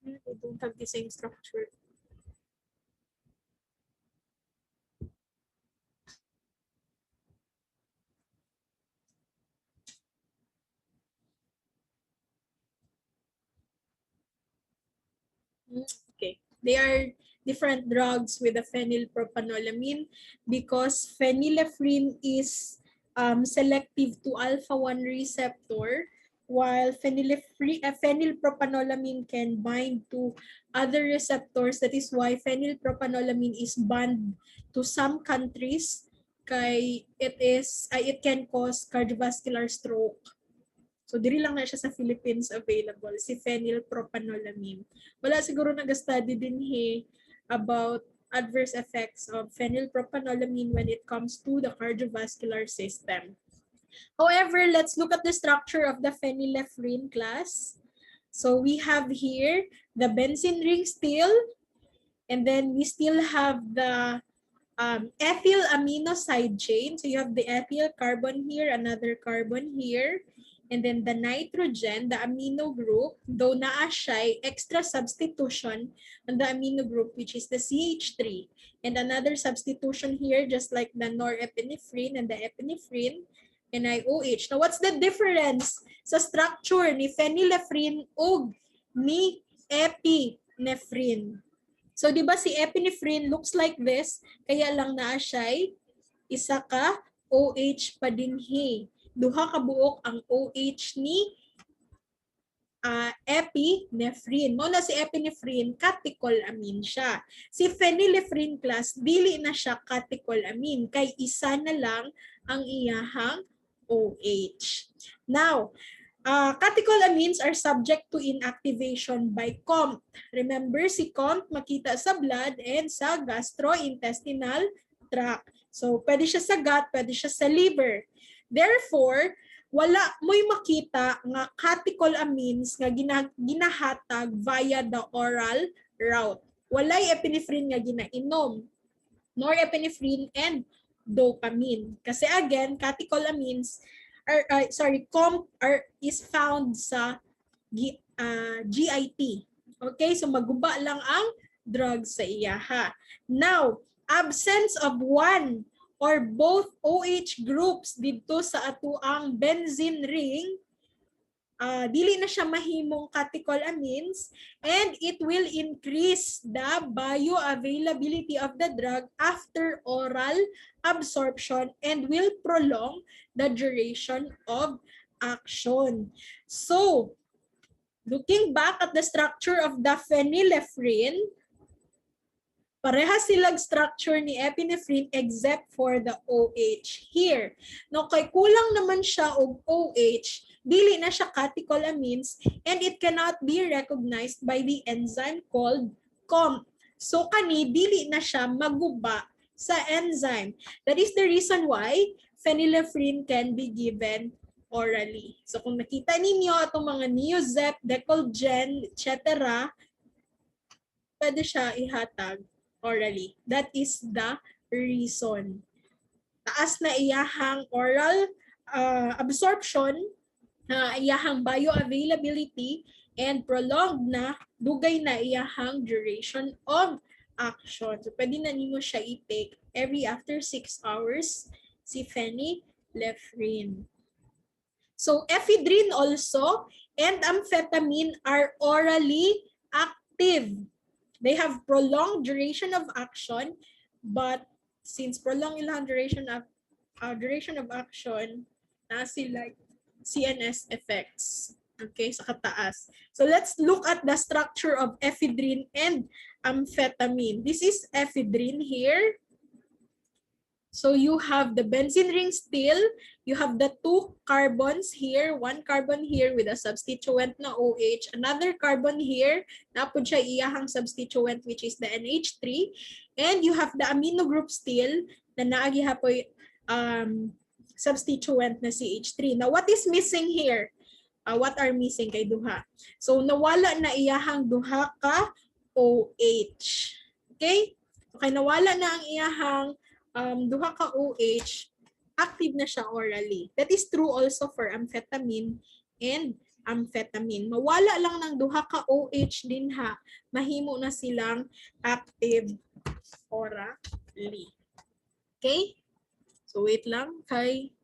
They don't have the same structure. Okay. They are different drugs with a phenylpropanolamine because phenylephrine is selective to alpha-1 receptor, while phenylpropanolamine can bind to other receptors. That is why phenylpropanolamine is banned to some countries kay it can cause cardiovascular stroke. So, diri lang na siya sa Philippines available, si phenylpropanolamine. Wala siguro nag-study din about adverse effects of phenylpropanolamine when it comes to the cardiovascular system. However, let's look at the structure of the phenylephrine class. So, we have here the benzene ring still, and then we still have the ethyl amino side chain. So you have the ethyl carbon here, another carbon here, and then the nitrogen, the amino group, though naa siya extra substitution on the amino group, which is the CH3, and another substitution here, just like the norepinephrine and the epinephrine, and NiOH. Now, what's the difference sa structure ni phenylephrine ug ni epinephrine? So, di ba si epinephrine looks like this, kaya lang naa siya isa ka OH pa dinhi. Duha ka buok ang OH ni epinephrine. Mo na si epinephrine, catecholamine siya. Si phenylephrine class, dili na siya catecholamine, kay isa na lang ang iyahang OH. Now, catecholamines are subject to inactivation by COMT. Remember, si COMT makita sa blood and sa gastrointestinal tract. So, pwede siya sa gut, pwede siya sa liver. Therefore, wala mo'y makita nga catecholamines nga ginahatag via the oral route. Walay epinephrine nga ginainom, norepinephrine and dopamine. Kasi again, catecholamines COMT is found sa GIT. Okay, so maguba lang ang drug sa iya ha. Now, absence of one or both OH groups dito sa atuang benzene ring, dili na siya mahimong catecholamines, and it will increase the bioavailability of the drug after oral absorption and will prolong the duration of action. So, looking back at the structure of the phenylephrine, pareha silang structure ni epinephrine except for the OH here. No, kay kulang naman siya og OH, dili na siya catecholamines, and it cannot be recognized by the enzyme called COMT. So kani dili na siya maguba sa enzyme. That is the reason why phenylephrine can be given orally. So kung nakita ninyo atong mga Neozep, Decolgen, etc., pwede siya ihatag orally. That is the reason. Taas na iyahang oral absorption, iyahang bioavailability, and prolonged na, dugay na iyahang duration of action. So, pwede na nimo siya i-take every after 6 hours, si phenylephrine. So, ephedrine also and amphetamine are orally active. They have prolonged duration of action, but since prolonged ilang duration of action, na sila CNS effects. Okay, sa kataas. So let's look at the structure of ephedrine and amphetamine. This is ephedrine here. So you have the benzene ring still, you have the 2 carbons here, 1 carbon here with a substituent na OH, another carbon here, napod siya iyahang substituent which is the NH3, and you have the amino group still na naagi hapoy substituent na CH3. Now what is missing here? What are missing kay duha? So nawala na iyahang duha ka OH. Okay? Okay, nawala na ang iyahang duha ka OH, active na siya orally. That is true also for amphetamine and amphetamine. Mawala lang ng duha ka OH din ha, mahimo na silang active orally. Okay? So wait lang kay